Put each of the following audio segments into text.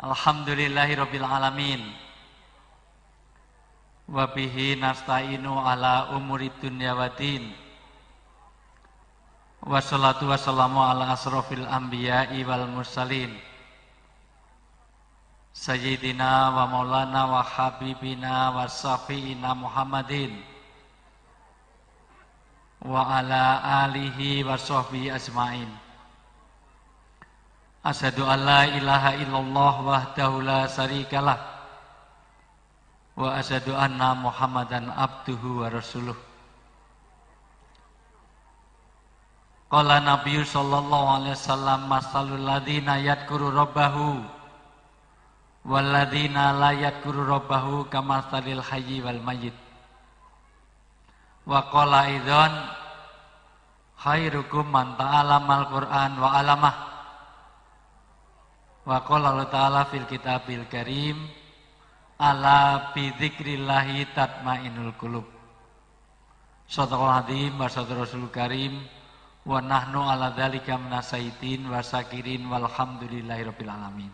Alhamdulillahirabbil alamin. Wa bihi nasta'inu ala umuri dunya waddin. Wassalatu wassalamu ala asrofil anbiya'i wal mursalin. Sayyidina wa maulana wa habibina wa syafi'ina Muhammadin wa ala alihi wa sahbihi ajma'in. Asyhadu an la ilaha illallah wahdahu la syarikalah wa asyhadu anna Muhammadan abduhu wa rasuluh. Qala Nabi sallallahu alaihi wasallam masalul ladzina yadhkuru rabbahu wal ladzina la yadhkuru rabbahu kamatsalil hayyi wal mayyit. Wa qala idzan khairukum man ta'allamal Qur'an wa 'allamah. Wa qala Allah ta'ala fil kitabil karim ala bi dzikrillahi tatmainnul qulub. Shadaqal azim wa shadaqar rasul karim wa nahnu ala dzalika minasaitin wa syakirin walhamdulillahirabbil alamin.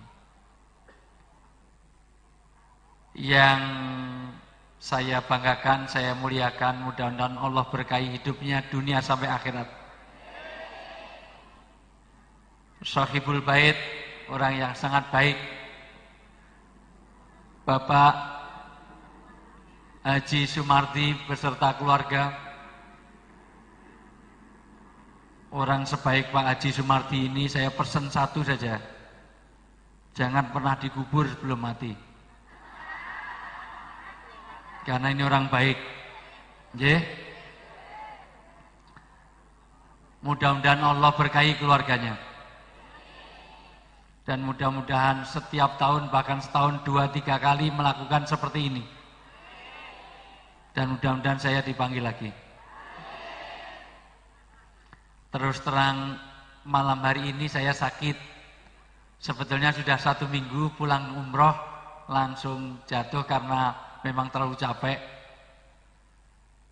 Yang saya banggakan, saya muliakan, mudah-mudahan Allah berkahi hidupnya dunia sampai akhirat. Sahibul bait, orang yang sangat baik, Bapak Haji Sumardi beserta keluarga. Orang sebaik Pak Haji Sumardi ini saya pesen satu saja, jangan pernah dikubur sebelum mati. Karena ini orang baik. Nggih. Mudah-mudahan Allah berkahi keluarganya. Dan mudah-mudahan setiap tahun bahkan setahun 2-3 kali melakukan seperti ini. Dan mudah-mudahan saya dipanggil lagi. Terus terang malam hari ini saya sakit. Sebetulnya sudah 1 minggu pulang umroh langsung jatuh karena memang terlalu capek.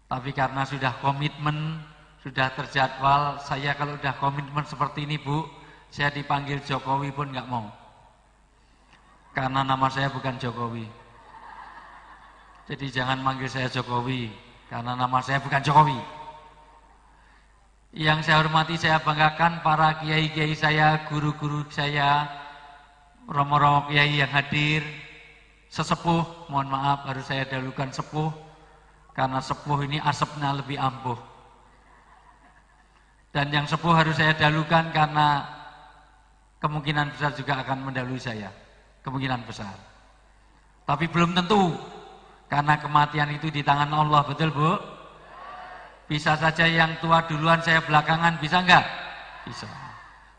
Tapi karena sudah komitmen, sudah terjadwal, saya kalau sudah komitmen seperti ini Bu, saya dipanggil Jokowi pun nggak mau. Karena nama saya bukan Jokowi. Jadi jangan manggil saya Jokowi, karena nama saya bukan Jokowi. Yang saya hormati, saya banggakan para kiai-kiai saya, guru-guru saya, romo-romo kiai yang hadir, sesepuh, mohon maaf harus saya dahulukan sepuh, karena sepuh ini asapnya lebih ampuh. Dan yang sepuh harus saya dahulukan karena kemungkinan besar juga akan mendahului saya, kemungkinan besar. Tapi belum tentu, karena kematian itu di tangan Allah, betul Bu? Bisa saja yang tua duluan, saya belakangan, bisa enggak? Bisa.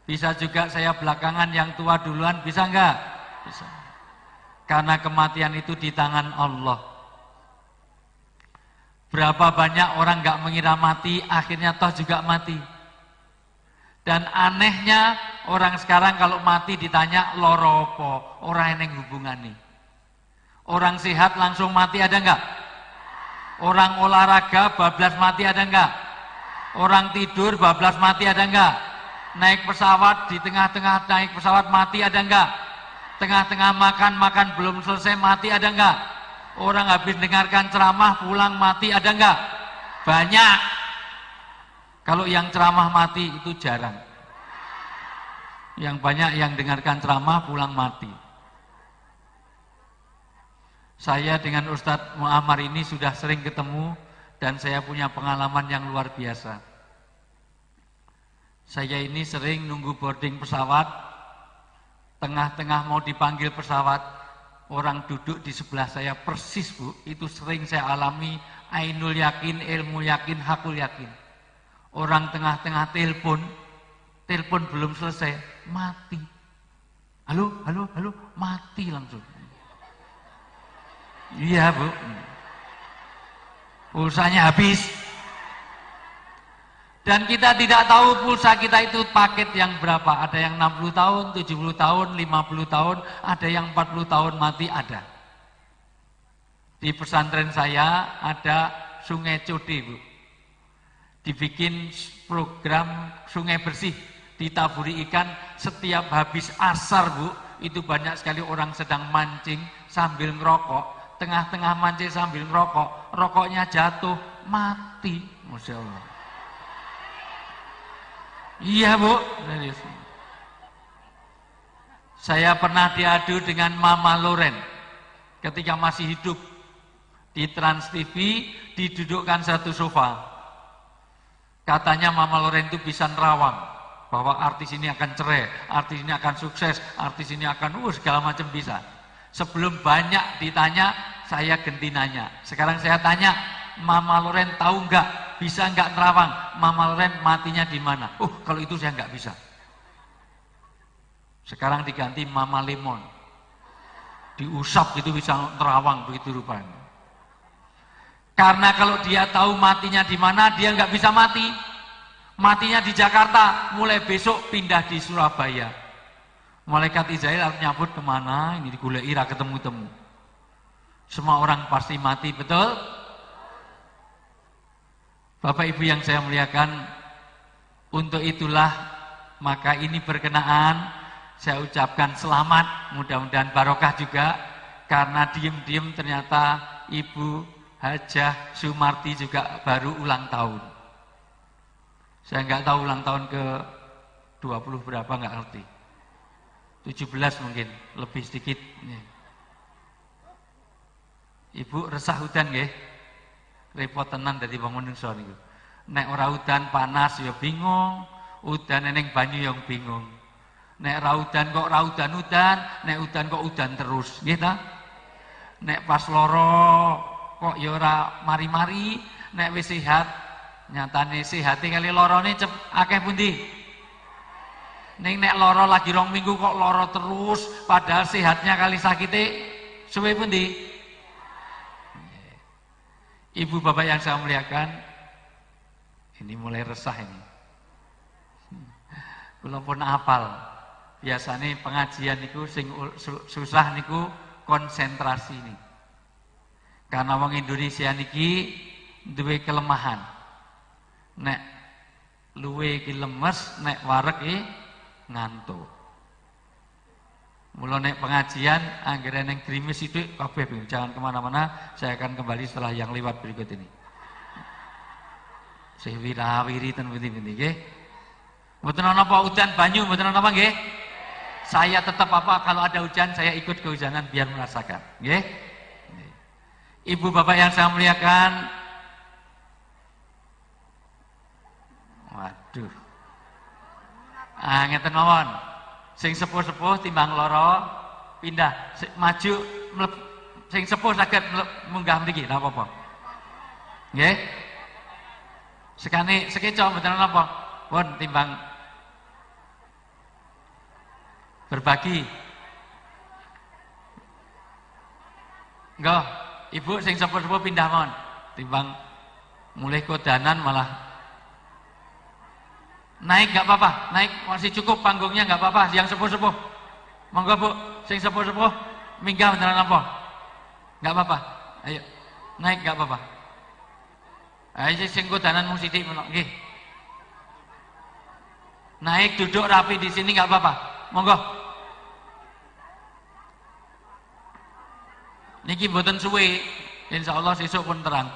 Bisa juga saya belakangan, yang tua duluan, bisa enggak? Bisa. Karena kematian itu di tangan Allah. Berapa banyak orang nggak mengira mati, akhirnya toh juga mati. Dan anehnya orang sekarang kalau mati ditanya loro apa, orang yang hubungani. Orang sehat langsung mati ada nggak? Orang olahraga bablas mati ada nggak? Orang tidur bablas mati ada nggak? Naik pesawat di tengah-tengah naik pesawat mati ada nggak? Tengah-tengah makan belum selesai mati ada enggak? Orang habis dengarkan ceramah pulang mati ada enggak? Banyak. Kalau yang ceramah mati itu jarang. Yang banyak yang dengarkan ceramah pulang mati. Saya dengan Ustadz Muammar ini sudah sering ketemu dan saya punya pengalaman yang luar biasa. Saya ini sering nunggu boarding pesawat, tengah-tengah mau dipanggil pesawat, orang duduk di sebelah saya persis Bu, itu sering saya alami, ainul yakin, ilmu yakin, hakul yakin. Orang tengah-tengah telepon belum selesai, mati. Halo, mati langsung. Iya Bu, pulsanya habis. Dan kita tidak tahu pulsa kita itu paket yang berapa. Ada yang 60 tahun, 70 tahun, 50 tahun, ada yang 40 tahun mati, ada. Di pesantren saya ada Sungai Code, Bu. Dibikin program sungai bersih, ditaburi ikan, setiap habis asar Bu, itu banyak sekali orang sedang mancing sambil ngerokok, tengah-tengah mancing sambil ngerokok, rokoknya jatuh, mati. Masya Allah. Iya Bu. Saya pernah diadu dengan Mama Loren ketika masih hidup di Trans TV, didudukkan satu sofa. Katanya Mama Loren itu bisa nerawang bahwa artis ini akan cerai, artis ini akan sukses, artis ini akan segala macam bisa. Sebelum banyak ditanya, saya ganti nanya. Sekarang saya tanya, Mama Loren tahu nggak, bisa nggak nerawang? Mama Loren matinya di mana? Kalau itu saya nggak bisa. Sekarang diganti Mama Lemon. Diusap gitu bisa nerawang begitu rupanya. Karena kalau dia tahu matinya di mana, dia nggak bisa mati. Matinya di Jakarta, mulai besok pindah di Surabaya. Malaikat Israel harus nyambut kemana? Ini digulai ira ketemu-temu. Semua orang pasti mati, betul? Bapak Ibu yang saya muliakan, untuk itulah maka ini berkenaan saya ucapkan selamat, mudah-mudahan barokah juga, karena diem-diem ternyata Ibu Hajah Sumarti juga baru ulang tahun. Saya nggak tahu ulang tahun ke 20 berapa, nggak ngerti. 17 mungkin, lebih sedikit. Ibu resah hutan nggih? Repot tenan dadi wong menungso niku. Nek ora udan panas ya bingung, udan ning banyu yang bingung. Nek ra udan kok ra udan-udan, nek udan kok udan terus, nggih ta? Nek pas loro kok ya ora mari-mari, nek wis sehat nyatane sehate kali lorone akeh pundi? Ning nek loro lagi 2 minggu kok loro terus, padahal sehatnya kali sakite suwe pundi? Ibu bapak yang saya muliakan, ini mulai resah ini. Kula pun apal. Biasanya pengajian niku sing susah niku konsentrasi nih. Karena wong Indonesia niki duwe kelemahan. Nek luwe iki lemes, nek wareg iki ngantuk. Mula nek pengajian anggere ning grimis sithik kabeh bingung. Jangan kemana-mana, saya akan kembali setelah yang lewat berikut ini. Sing wirawiri ten pundi-pundi nggih. Mboten ana apa udan banyu, mboten ana apa nggih? Saya tetap apa kalau ada hujan saya ikut kehujanan biar merasakan, nggih. Ibu bapak yang saya muliakan, waduh. Ngeten mawon. Sing sepuh-sepuh timbang loro pindah, maju sing sepuh saged munggah mriki napa apa? Nggih. Sekane sekeca mboten napa. Pun timbang berbagi. Enggak, ibu sing sepuh-sepuh pindah mawon. Timbang mulai kodanan malah naik nggak apa-apa, naik masih cukup panggungnya nggak apa-apa, yang sepuh-sepuh. Monggo Bu, sing sepuh-sepuh minggah beneran apa? Nggak apa-apa. Ayo, naik nggak apa-apa. Ayo sing kodanan mung sithik menok nggih. Naik duduk rapi di sini nggak apa-apa. Monggo. Niki mboten suwe, insyaallah sesuk pun terang.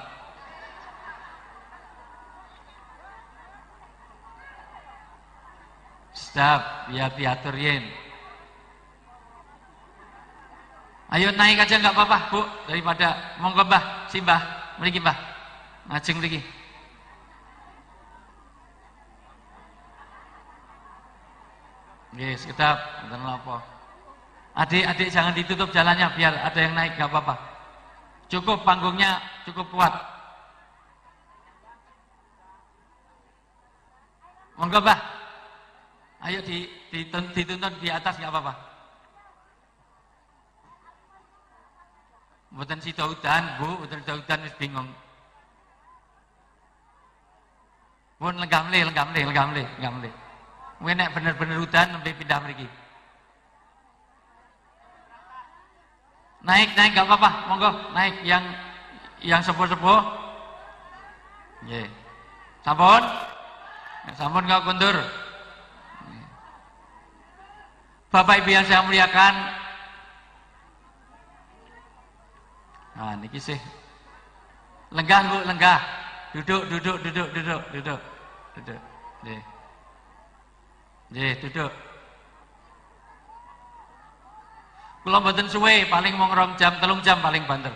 Stop, biar diatur yen. Ayo naik aja nggak apa-apa Bu, daripada monggo Mbah, Simbah, mriki Mbah, ngajeng mriki. Nggih, sekedap, mboten apa. Adik-adik jangan ditutup jalannya biar ada yang naik nggak apa-apa. Cukup panggungnya cukup kuat. Monggo Mbah. Ayo dituntun di atas nggak apa-apa. Mboten sida udan, Bu, mboten sida udan wis bingung. Pun lenggam le. Mungkin nek bener-bener udan nembe pindah mriki. Naik nggak apa-apa, monggo naik yang sepuh-sepuh. Nggih. Sampun? Sampun nggak kundur. Bapak Ibu yang saya muliakan, nah niki sih lenggah Bu, lenggah. Duduk. Nggih, duduk. Kula mboten suwe, paling mung 2 jam, 3 jam paling banter.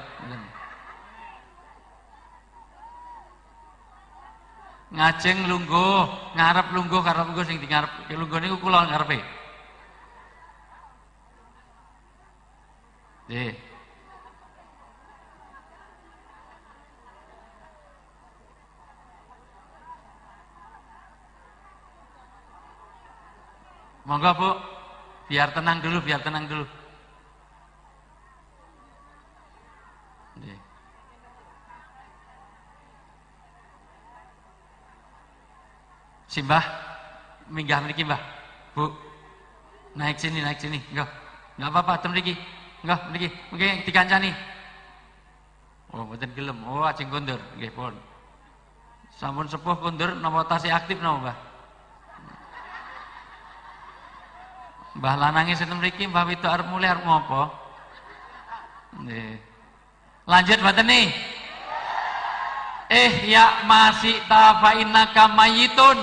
Ngajeng lungguh, ngarep lungguh karo lungguh sing di ngarep. Lungguh niku kula ngarepe. Nggih. Monggo Bu, biar tenang dulu. Nggih. Simbah, minggah mriki Mbah. Bu, naik sini. Enggak apa-apa, tem mriki. Enggak, mriki. Mungkin dikancani. Oh, mboten gelem. Oh, ajeng kondur. Nggih, pun. Sampun sepuh kondur napa tasih aktif napa, Mbah? Mbah lanange sinten mriki, Mbah wedok arep mulih arep ngopo? Nggih. Lanjut mboten nih? Ya masih tafainaka mayitun.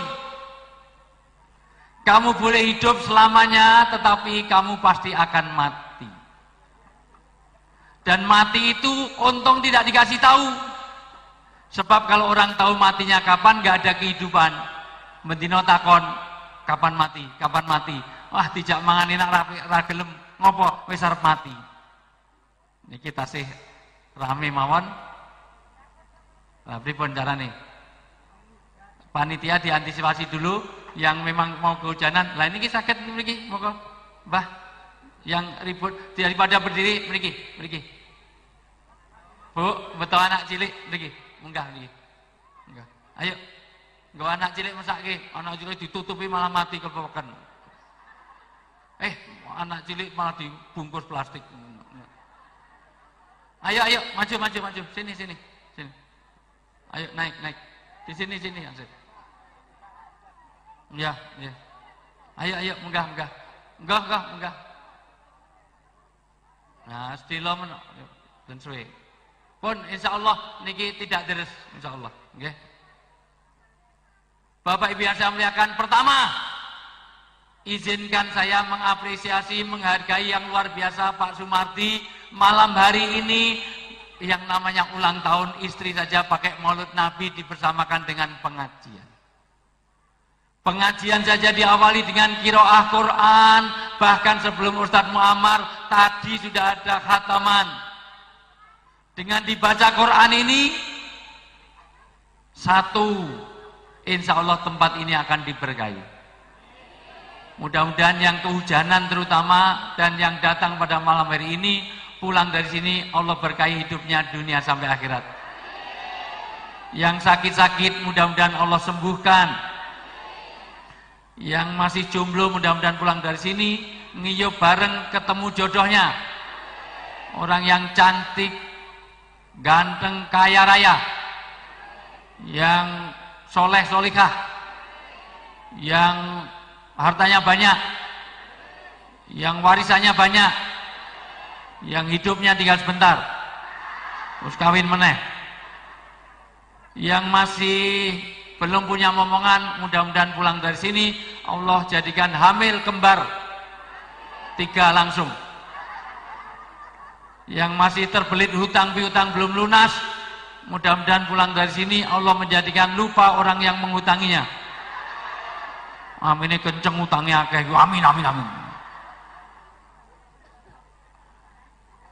Kamu boleh hidup selamanya, tetapi kamu pasti akan mati. Dan mati itu untung tidak dikasih tahu. Sebab kalau orang tahu matinya kapan, nggak ada kehidupan. Mendino takon, kapan mati? Wah, dijak mangan enak ra gelem ngopo wis arep mati. Niki tasih rame mawon. Lah pripun carane? Panitia diantisipasi dulu yang memang mau kehujanan. Lah ini sakit mriki, monggo Mbah. Yang ribut daripada berdiri mriki. Bu, betul anak cilik mriki. Munggah mriki. Munggah. Ayo. Nggo anak cilik mesake, anak cilik ditutupi malah mati kepeken. Anak cilik malah dibungkus plastik. Ayo, maju. Sini. Ayo naik. Di sini Ansip. Ya. Ayo munggah. Munggah. Nah, stilo men ben suwe. Pun insyaallah niki tidak deres insyaallah, nggih. Bapak Ibu yang saya muliakan, pertama, izinkan saya mengapresiasi, menghargai yang luar biasa Pak Sumardi malam hari ini yang namanya ulang tahun istri saja pakai Maulid Nabi dibersamakan dengan pengajian. Pengajian saja diawali dengan qiraah Quran, bahkan sebelum Ustadz Muammar tadi sudah ada khataman. Dengan dibaca Quran ini, insya Allah tempat ini akan diberkahi. Mudah-mudahan yang kehujanan terutama dan yang datang pada malam hari ini pulang dari sini Allah berkahi hidupnya dunia sampai akhirat. Yang sakit-sakit mudah-mudahan Allah sembuhkan. Yang masih jomblo mudah-mudahan pulang dari sini ngiyup bareng ketemu jodohnya. Orang yang cantik, ganteng, kaya raya, yang soleh solikah, yang hartanya banyak, yang warisannya banyak, yang hidupnya tinggal sebentar, terus kawin meneh. Yang masih belum punya momongan, mudah-mudahan pulang dari sini Allah jadikan hamil kembar 3 langsung. Yang masih terbelit hutang piutang belum lunas, mudah-mudahan pulang dari sini Allah menjadikan lupa orang yang mengutanginya. Amin, kenceng utangnya akeh. Amin.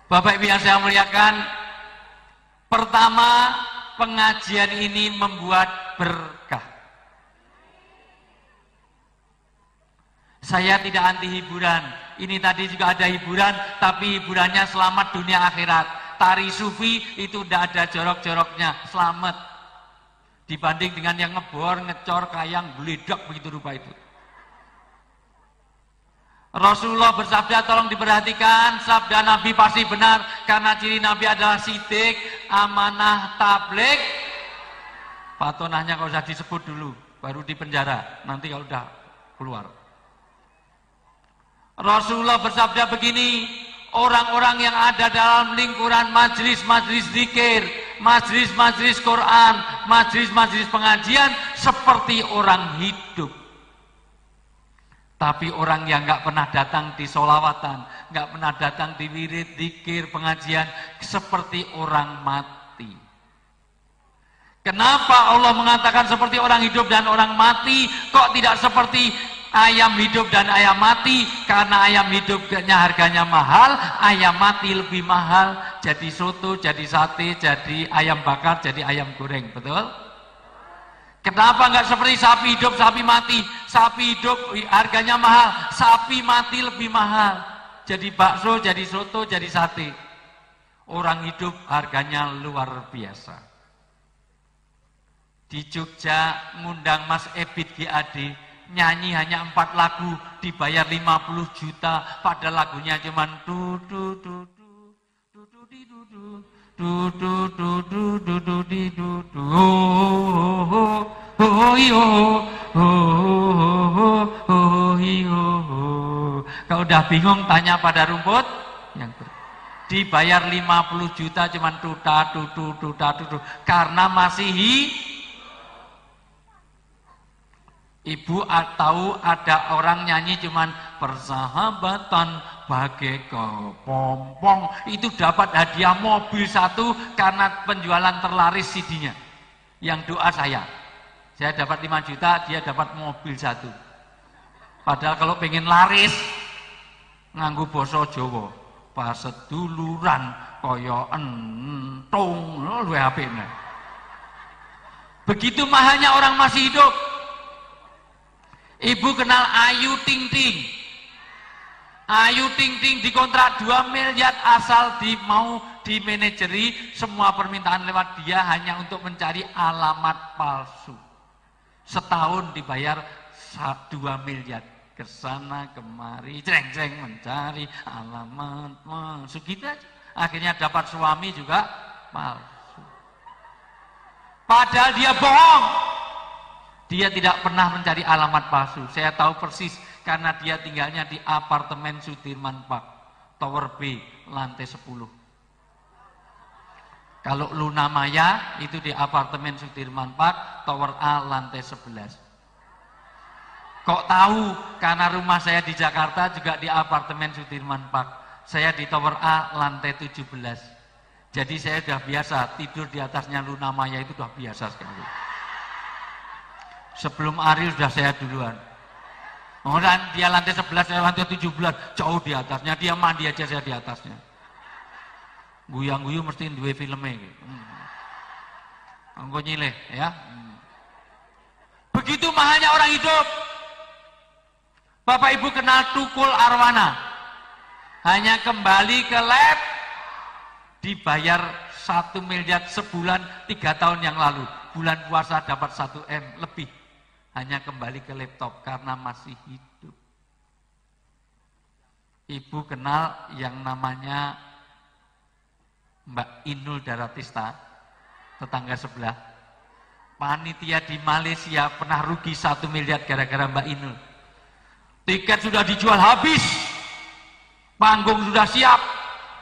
Bapak Ibu yang saya muliakan, pertama, pengajian ini membuat berkah. Saya tidak anti hiburan. Ini tadi juga ada hiburan, tapi hiburannya selamat dunia akhirat. Tari sufi itu tidak ada jorok-joroknya, selamat. Dibanding dengan yang ngebor, ngecor, kayang, geledak begitu rupa itu. Rasulullah bersabda, tolong diperhatikan, sabda Nabi pasti benar, karena ciri Nabi adalah sidik, amanah, tabligh. Patonahnya kalau sudah disebut dulu, baru di penjara, nanti kalau sudah keluar. Rasulullah bersabda begini, orang-orang yang ada dalam lingkuran majlis-majlis zikir, majlis-majlis Quran, majlis-majlis pengajian seperti orang hidup. Tapi orang yang nggak pernah datang di sholawatan, nggak pernah datang di wirid, zikir, pengajian, seperti orang mati. Kenapa Allah mengatakan seperti orang hidup dan orang mati, kok tidak seperti ayam hidup dan ayam mati? Karena ayam hidupnya harganya mahal, ayam mati lebih mahal. Jadi soto, jadi sate, jadi ayam bakar, jadi ayam goreng, betul? Kenapa nggak seperti sapi hidup, sapi mati? Sapi hidup harganya mahal, sapi mati lebih mahal. Jadi bakso, jadi soto, jadi sate. Orang hidup harganya luar biasa. Di Jogja ngundang Mas Ebit GAD, nyanyi hanya 4 lagu, dibayar 50 juta, padahal lagunya cuma du du du du du du di du du du du du du du du di du du Kalau udah bingung tanya pada rumput yang dibayar 50 juta cuma tuta tutu tuta tutu karena masih Ibu tahu ada orang nyanyi cuman persahabatan bagai kepompong, itu dapat hadiah mobil 1 karena penjualan terlaris CD-nya. Yang doa saya dapat 5 juta, dia dapat mobil 1. Padahal kalau pengen laris nganggo basa Jawa, paseduluran kaya entung luwih apik. Begitu mahalnya orang masih hidup. Ibu kenal Ayu Ting Ting. Ayu Ting Ting dikontrak 2 miliar asal mau dimanajeri, semua permintaan lewat dia hanya untuk mencari alamat palsu. Setahun dibayar 2 miliar. Kesana kemari, jreng-jreng mencari alamat palsu. Gitu aja. Akhirnya dapat suami juga palsu. Padahal dia bohong. Dia tidak pernah mencari alamat palsu. Saya tahu persis karena dia tinggalnya di apartemen Sudirman Park, Tower B, lantai 10. Kalau Luna Maya itu di apartemen Sudirman Park, Tower A, lantai 11. Kok tahu? Karena rumah saya di Jakarta juga di apartemen Sudirman Park. Saya di Tower A, lantai 17. Jadi saya sudah biasa tidur di atasnya Luna Maya, itu sudah biasa sekali. Sebelum Ariel sudah saya duluan. Kemudian dia lantai 11, saya lantai 17, jauh di atasnya. Dia mandi aja, saya di atasnya. Guyang-guyu mesti duwe filmnya. Engko nyileh ya. Begitu mahalnya orang hidup. Bapak Ibu kenal Tukul Arwana. Hanya kembali ke lab dibayar 1 miliar sebulan 3 tahun yang lalu. Bulan puasa dapat 1 M lebih. Hanya kembali ke laptop karena masih hidup. Ibu kenal yang namanya Mbak Inul Daratista, tetangga sebelah. Panitia di Malaysia pernah rugi 1 miliar gara-gara Mbak Inul. Tiket sudah dijual habis, panggung sudah siap,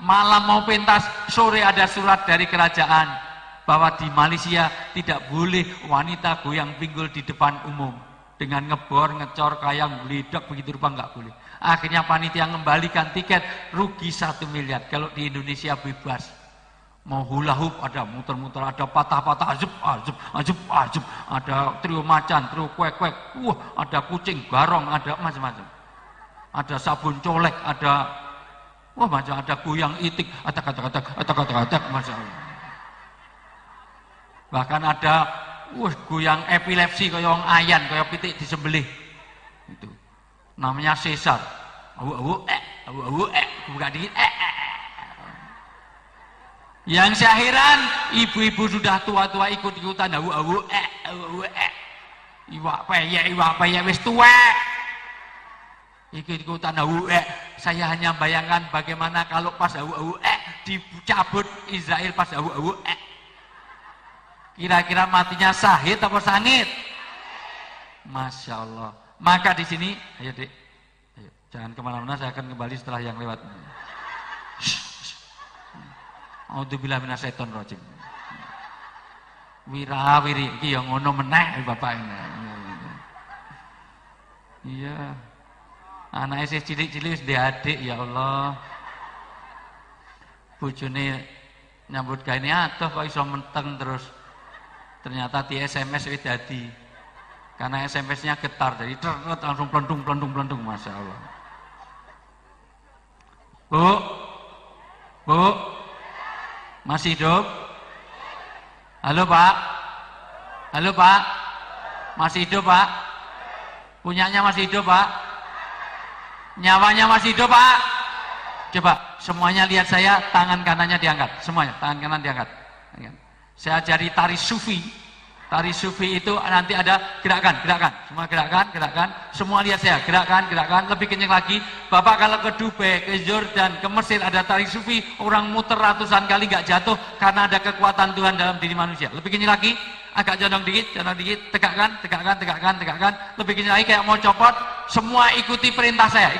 malam mau pentas, sore ada surat dari kerajaan bahwa di Malaysia tidak boleh wanita goyang pinggul di depan umum dengan ngebor, ngecor, kayang, geledak, begitu rupa nggak boleh. Akhirnya panitia mengembalikan tiket, rugi 1 miliar. Kalau di Indonesia bebas, mau hula hoop ada muter-muter, ada patah-patah, azub, azub, azub, azub, ada trio macan, trio kuek-kuek, ada kucing, garong, ada macam-macam, ada sabun colek, ada macam, ada goyang itik, atak-atak, masya Allah. Bahkan ada goyang epilepsi kaya wong ayan, kaya pitik disembelih. Itu namanya sesar. Buka dikit. Yang saya heran, ibu-ibu sudah tua-tua ikut-ikutan iwak peyek wis tuwek. Ikut-ikutan Saya hanya bayangkan bagaimana kalau pas dicabut Israel pas Kira-kira matinya sahid atau sangit? Masya Allah. Maka di sini, ayo Dek, ayo. Jangan kemana-mana, saya akan kembali setelah yang lewat. A'udzubillahi minasyaitonir rajim. Wirawiri iki ya ngono meneh bapak ini. Iya. Anake isih cilik-cilik wis ndek adik ya Allah. Bojone nyambut gawe adoh kok iso menteng terus. Ternyata di SMS wis dadi. Karena SMS-nya getar jadi teret langsung plentung Masya Allah. Bu, masih hidup? Halo Pak, masih hidup Pak? Punyanya masih hidup Pak? Nyawanya masih hidup Pak? Coba semuanya lihat saya, tangan kanannya diangkat, semuanya tangan kanan diangkat. Saya ajari tari sufi. Tari sufi itu nanti ada gerakan, semua gerakan, semua lihat saya, gerakan, lebih kenceng lagi. Bapak kalau ke Dubai, ke Jordan, ke Mesir ada tari sufi, orang muter ratusan kali nggak jatuh karena ada kekuatan Tuhan dalam diri manusia. Lebih kenceng lagi, agak condong dikit, tegakkan, lebih kenceng lagi kayak mau copot. Semua ikuti perintah saya,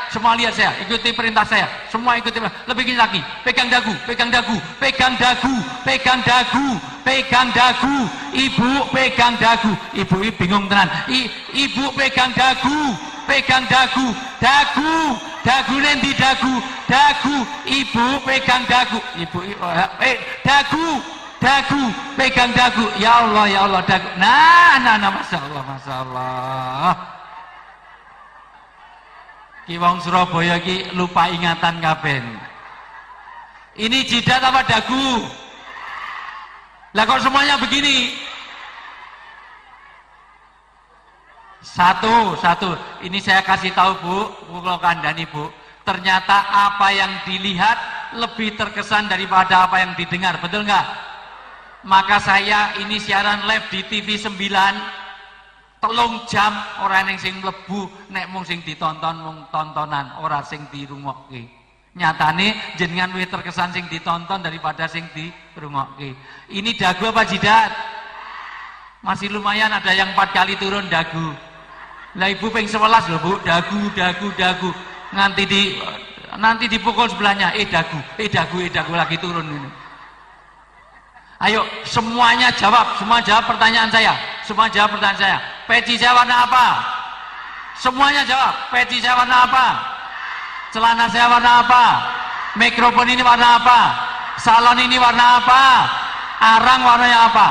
semua lihat saya, ikuti perintah saya, semua ikuti. Lebih kenceng lagi, pegang dagu, ibu pegang dagu, ibu bingung tenan, ibu pegang dagu, dagu nanti dagu, ibu pegang dagu, dagu pegang dagu, ya Allah dagu, nah masya Allah. Ki wong Surabaya ki lupa ingatan kabeh. Ini jidat apa dagu? Lah kok semuanya begini? Satu. Ini saya kasih tahu Bu, kalau kandhani Bu. Ternyata apa yang dilihat lebih terkesan daripada apa yang didengar, betul nggak? Maka saya ini siaran live di TV 9. 3 jam orang yang sing mlebu nek mung sing ditonton mung tontonan, ora sing dirungokke. Nyatane jenengan luwih terkesan sing ditonton daripada sing dirungokke. Ini dagu apa jidat? Masih lumayan ada yang 4 kali turun dagu. Lah ibu ping 11 lho Bu, dagu. Nanti dipukul sebelahnya, dagu lagi turun ini. Ayo semuanya jawab, semua jawab pertanyaan saya. Peci saya warna apa? Semuanya jawab. Peci saya warna apa? Celana saya warna apa? Mikrofon ini warna apa? Salon ini warna apa? Arang warnanya apa?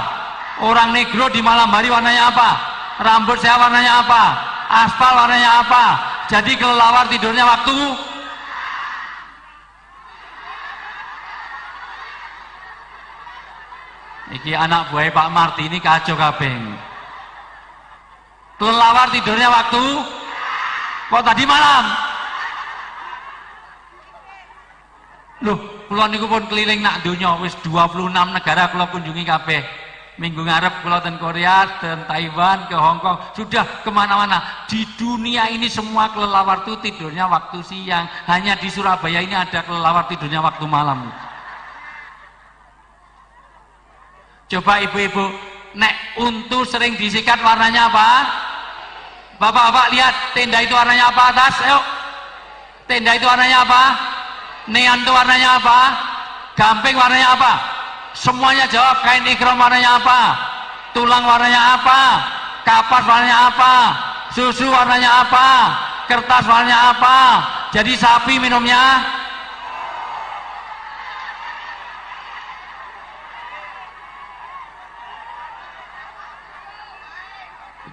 Orang negro di malam hari warnanya apa? Rambut saya warnanya apa? Aspal warnanya apa? Jadi kelelawar tidurnya waktu iki anak buah Pak Marti ini kacau kabeh. Kelelawar tidurnya waktu kok tadi malam. Loh, kula niku pun keliling nak donya wis 26 negara kula kunjungi kabeh. Minggu ngarep kula ten Korea, ten Taiwan, ke Hong Kong, sudah kemana-mana. Di dunia ini semua kelelawar itu tidurnya waktu siang. Hanya di Surabaya ini ada kelelawar tidurnya waktu malam. Coba ibu-ibu, nek untu sering disikat warnanya apa? Bapak-bapak lihat, tenda itu warnanya apa atas? Ayo. Tenda itu warnanya apa? Neon itu warnanya apa? Gamping warnanya apa? Semuanya jawab. Kain ikram warnanya apa? Tulang warnanya apa? Kapas warnanya apa? Susu warnanya apa? Kertas warnanya apa? Jadi sapi minumnya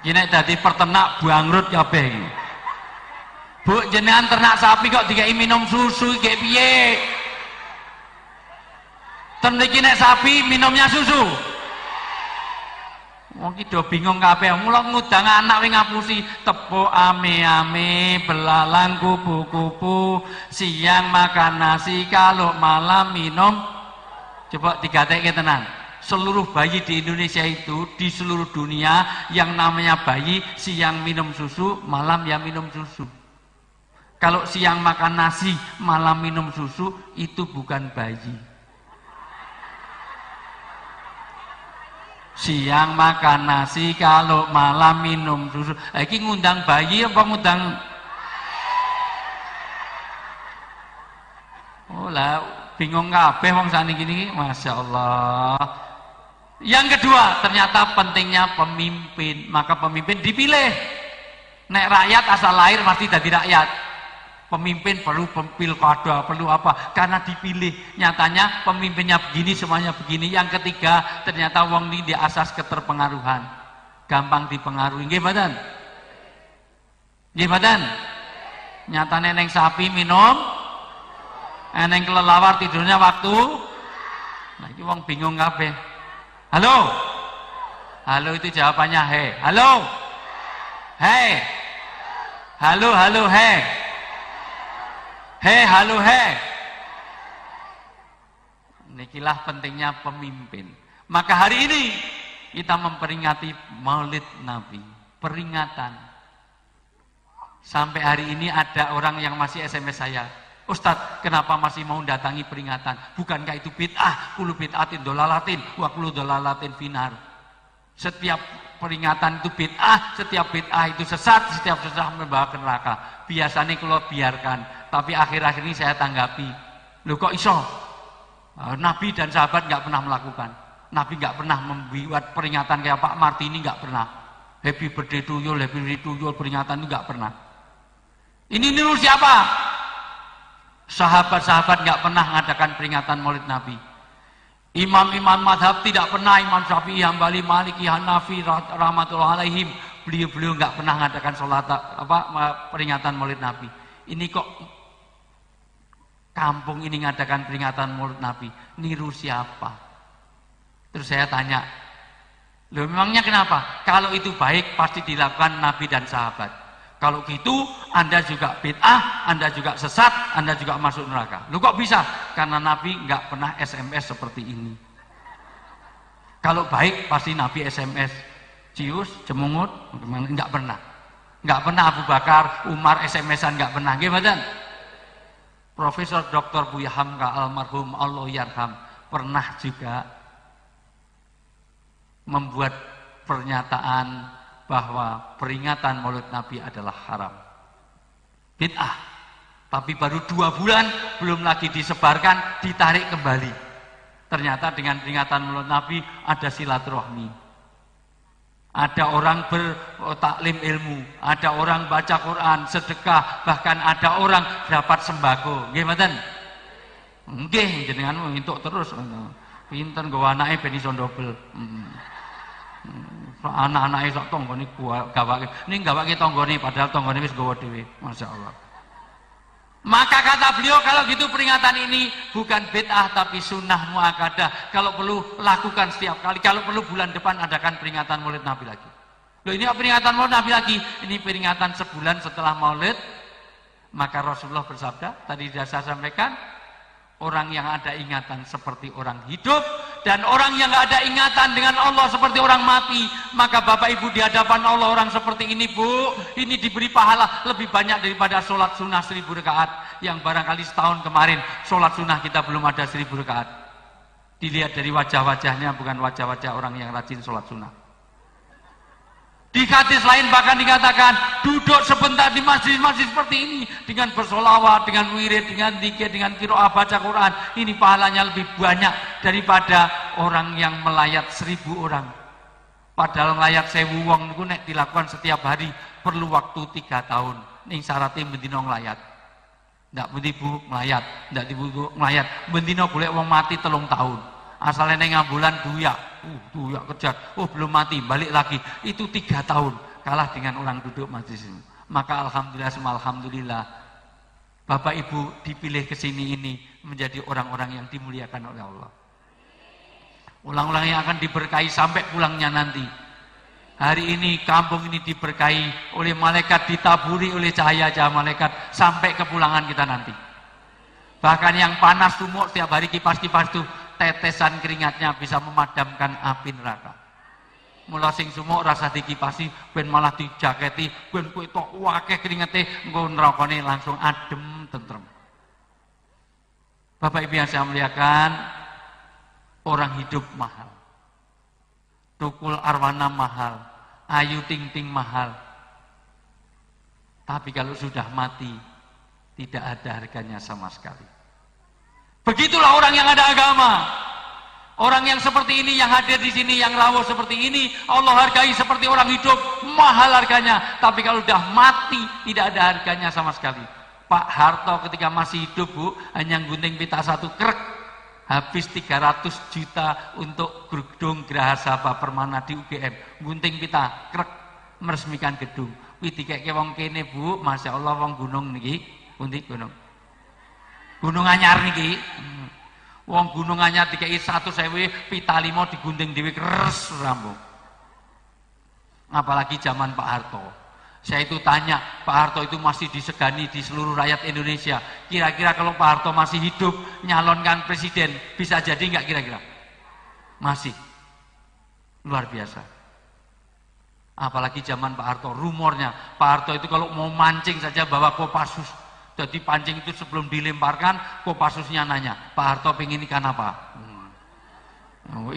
gini, tadi peternak bangkrut kabeh. Bu, jenengan ternak sapi kok dikai minum susu kayak piye? Ten iki nek sapi minumnya susu. Wong iki do bingung kabeh. Mula ngudang anak wing ngapusi tepuk ame-ame, belalang kupu-kupu, siang makan nasi, kalau malam minum. Coba digatekke tenan. Seluruh bayi di Indonesia itu, di seluruh dunia yang namanya bayi siang minum susu, malam ya minum susu. Kalau siang makan nasi, malam minum susu, itu bukan bayi. Siang makan nasi, kalau malam minum susu. Iki ngundang bayi apa ngundang? Oh lah, bingung kabeh wong saniki niki, Masya Allah. Yang kedua, ternyata pentingnya pemimpin. Maka pemimpin dipilih. Nek rakyat asal lahir pasti jadi rakyat. Pemimpin perlu pilkada, perlu apa? Karena dipilih. Nyatanya pemimpinnya begini, semuanya begini. Yang ketiga, ternyata wong ini di asas keterpengaruhan. Gampang dipengaruhi. Nggih mboten? Nggih mboten? Nyatane neng sapi minum, neng kelelawar tidurnya waktu. Nah, ini wong bingung kabeh. Halo? Halo itu jawabannya he. Halo? He. Halo, halo, he. He, halo, he. Inilah pentingnya pemimpin. Maka hari ini kita memperingati Maulid Nabi. Peringatan. Sampai hari ini ada orang yang masih SMS saya. Ustadz, kenapa masih mau datangi peringatan? Bukankah itu bid'ah? Kulu bid'atin dolalatin, wa kulu dolalatin finar. Setiap peringatan itu bid'ah, setiap bid'ah itu sesat, setiap sesat membawa ke neraka. Biasanya kalau biarkan, tapi akhir-akhir ini saya tanggapi. Loh kok iso? Nabi dan sahabat nggak pernah melakukan. Nabi nggak pernah membuat peringatan kayak Pak Martini, nggak pernah. Happy birthday to you, happy birthday to you, peringatan itu nggak pernah. Ini niru siapa? Sahabat-sahabat nggak pernah mengadakan peringatan Maulid Nabi. Imam-imam madhab tidak pernah, Imam Syafi'i, Hambali, Maliki, Hanafi, rahmatullah alaihim, beliau-beliau nggak pernah mengadakan sholat peringatan Maulid Nabi. Ini kok kampung ini mengadakan peringatan Maulid Nabi, niru siapa? Terus saya tanya, loh memangnya kenapa? Kalau itu baik pasti dilakukan Nabi dan sahabat. Kalau gitu, Anda juga bid'ah, Anda juga sesat, Anda juga masuk neraka. Lu kok bisa? Karena Nabi nggak pernah SMS seperti ini. Kalau baik, pasti Nabi SMS. Cius, cemungut, nggak pernah. Nggak pernah Abu Bakar, Umar SMS-an, nggak pernah. Gimana? Profesor Dr. Buya Hamka almarhum Allah yarham pernah juga membuat pernyataan bahwa peringatan Maulid Nabi adalah haram, bid'ah. Tapi baru 2 bulan belum lagi disebarkan, ditarik kembali. Ternyata dengan peringatan Maulid Nabi ada silaturahmi, ada orang bertaklim ilmu, ada orang baca Quran, sedekah, bahkan ada orang dapat sembako. Nggih mboten? Nggih, jenengan entuk terus. Pinten nggo anake ben iso ndobel. Anak-anake sak tanggane gawake. Ning gawake tanggane padahal tanggane wis nggawa dhewe. Masyaallah. Maka kata beliau, kalau gitu peringatan ini bukan bid'ah tapi sunnah muakkadah. Kalau perlu lakukan setiap kali. Kalau perlu bulan depan adakan peringatan Maulid Nabi lagi. Loh ini peringatan Maulid Nabi lagi. Ini peringatan sebulan setelah Maulid. Maka Rasulullah bersabda, tadi sudah saya sampaikan, orang yang ada ingatan seperti orang hidup, dan orang yang nggak ada ingatan dengan Allah seperti orang mati. Maka Bapak Ibu di hadapan Allah orang seperti ini, Bu, ini diberi pahala lebih banyak daripada sholat sunnah 1000 rakaat. Yang barangkali setahun kemarin sholat sunnah kita belum ada 1000 rakaat. Dilihat dari wajah-wajahnya, bukan wajah-wajah orang yang rajin sholat sunnah. Di hadis lain bahkan dikatakan, duduk sebentar di masjid-masjid seperti ini dengan bersolawat, dengan wirid, dengan zikir, dengan qiraah baca Quran, ini pahalanya lebih banyak daripada orang yang melayat 1000 orang. Padahal melayat 1000 wong itu nek dilakukan setiap hari perlu waktu 3 tahun. Ning syaratnya bendino nglayat. Ndak bentibu melayat, ndak dibu melayat. Bendino golek wong mati 3 tahun. Asalnya ning ambulan duyak. Duyak kejar, belum mati, balik lagi. Itu 3 tahun, kalah dengan orang duduk majlis ini. Maka alhamdulillah, Bapak Ibu dipilih ke sini ini menjadi orang-orang yang dimuliakan oleh Allah. Orang-orang yang akan diberkahi sampai pulangnya nanti. Hari ini kampung ini diberkahi oleh malaikat, ditaburi oleh cahaya-cahaya malaikat sampai kepulangan kita nanti. Bahkan yang panas sumuk setiap hari kipas-kipas itu, tetesan keringatnya bisa memadamkan api neraka. Mula sing sumuk rasa dikipasi, ben malah dijaketi, ben kowe tok akeh keringete, engko nerakane langsung adem tentrem. Bapak Ibu yang saya muliakan, orang hidup mahal. Tukul arwana mahal, ayu ting ting mahal. Tapi kalau sudah mati, tidak ada harganya sama sekali. Begitulah orang yang ada agama. Orang yang seperti ini, yang hadir di sini, yang rawuh seperti ini, Allah hargai seperti orang hidup, mahal harganya. Tapi kalau sudah mati, tidak ada harganya sama sekali. Pak Harto ketika masih hidup, Bu, hanya gunting pita satu krek, habis 300 juta untuk gedung Geraha Sabha Permana di UGM. Gunting pita krek, meresmikan gedung. Widi kayak wong kene, Bu, Masya Allah, wong gunung niki, pundi gunung. Gunung Anyar niki. Wong gunung Anyar dikei 100.000 pita 5 digunting dhewe keres rambung. Apalagi zaman Pak Harto. Saya itu tanya, Pak Harto itu masih disegani di seluruh rakyat Indonesia. Kira-kira kalau Pak Harto masih hidup nyalonkan presiden, bisa jadi nggak kira-kira? Masih. Luar biasa. Apalagi zaman Pak Harto, rumornya Pak Harto itu kalau mau mancing saja bawa Kopassus. Jadi pancing itu sebelum dilemparkan, Kopassusnya nanya, Pak Harto pengen ikan apa?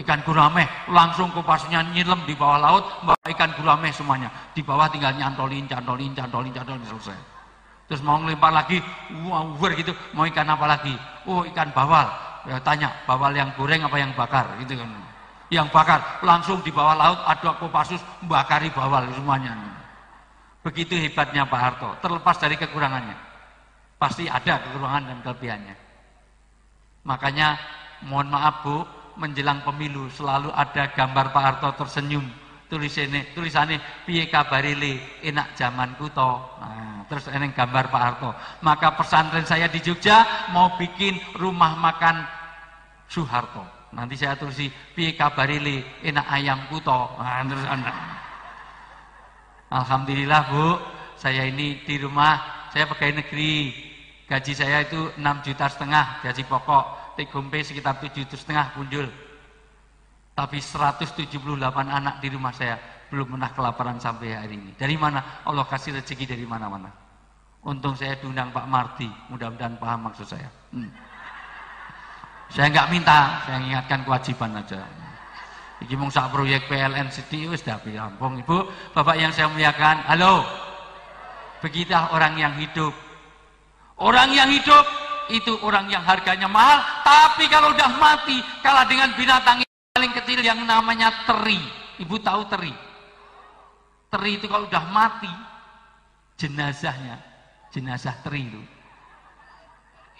Ikan gurame, langsung Kopassusnya nyilem di bawah laut, bawa ikan gurame semuanya. Di bawah tinggal nyantolin, selesai. Terus mau ngelempar lagi, gitu, mau ikan apa lagi? Oh, ikan bawal. Ya, tanya, bawal yang goreng apa yang bakar? Gitu kan. Yang bakar, langsung di bawah laut ada Kopassus bakari bawal semuanya. Begitu hebatnya Pak Harto, terlepas dari kekurangannya. Pasti ada kekurangan dan kelebihannya. Makanya mohon maaf Bu, menjelang pemilu selalu ada gambar Pak Harto tersenyum. Tulisannya piye kabarile enak zamanku to. Nah, terus ini gambar Pak Harto. Maka pesantren saya di Jogja mau bikin rumah makan Soeharto. Nanti saya tulis piye kabarile enak ayamku to. Nah, terus Anda. Alhamdulillah Bu, saya ini di rumah, saya pegawai negeri. Gaji saya itu 6,5 juta, gaji pokok, TGP sekitar 7,5 juta punjul. Tapi 178 anak di rumah saya belum pernah kelaparan sampai hari ini. Dari mana? Allah kasih rezeki dari mana-mana. Untung saya diundang Pak Mardi, mudah-mudahan paham maksud saya. Saya nggak minta, saya ingatkan kewajiban aja. Iki mung sak proyek PLN City wis dah rampung. Ibu, Bapak yang saya muliakan, halo. Begitulah orang yang hidup. Orang yang hidup itu orang yang harganya mahal, tapi kalau udah mati kalah dengan binatang yang paling kecil yang namanya teri. Ibu tahu teri? Teri itu kalau udah mati, jenazahnya, jenazah teri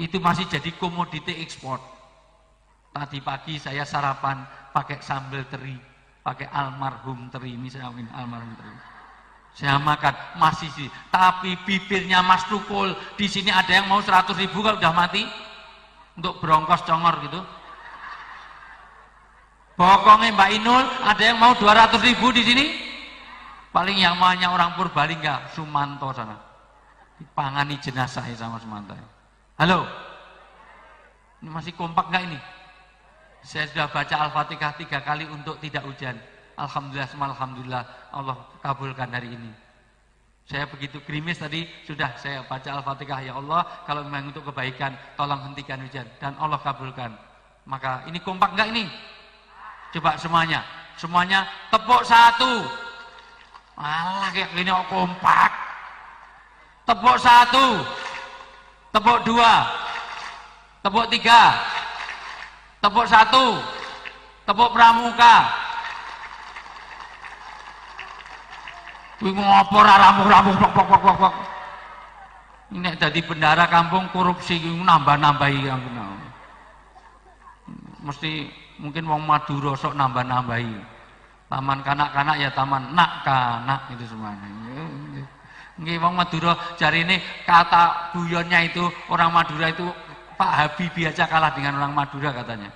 itu masih jadi komoditi ekspor. Tadi pagi saya sarapan pakai sambal teri, pakai almarhum teri, misalnya almarhum teri. Saya makan masih sih, tapi bibirnya Mas Tukul di sini ada yang mau 100.000 kalau udah mati untuk berongkos congor gitu. Bokongnya Mbak Inul ada yang mau 200.000 di sini. Paling yang maunya orang Purbalingga, Sumanto sana. Dipangani jenazah sama Sumanto. Halo, ini masih kompak nggak ini? Saya sudah baca Al-Fatihah 3 kali untuk tidak hujan. Alhamdulillah, Allah kabulkan hari ini. Saya begitu gerimis tadi, sudah saya baca Al-Fatihah, ya Allah, kalau memang untuk kebaikan, tolong hentikan hujan. Dan Allah kabulkan. Maka ini kompak enggak ini? Coba semuanya tepuk 1. Alah, kayak gini kok kompak. Tepuk 1, tepuk 2, tepuk 3, tepuk 1, tepuk pramuka. Kuwi ngopo ora rampung-rampung pok. Ini jadi bendara kampung korupsi nambah-nambahi kampung. Mesti mungkin wong Madura sok nambah-nambahi. Taman kanak-kanak ya taman nak-kanak itu semuanya. Nggih wong Madura jarine kata guyonnya itu orang Madura itu Pak Habibie aja kalah dengan orang Madura katanya.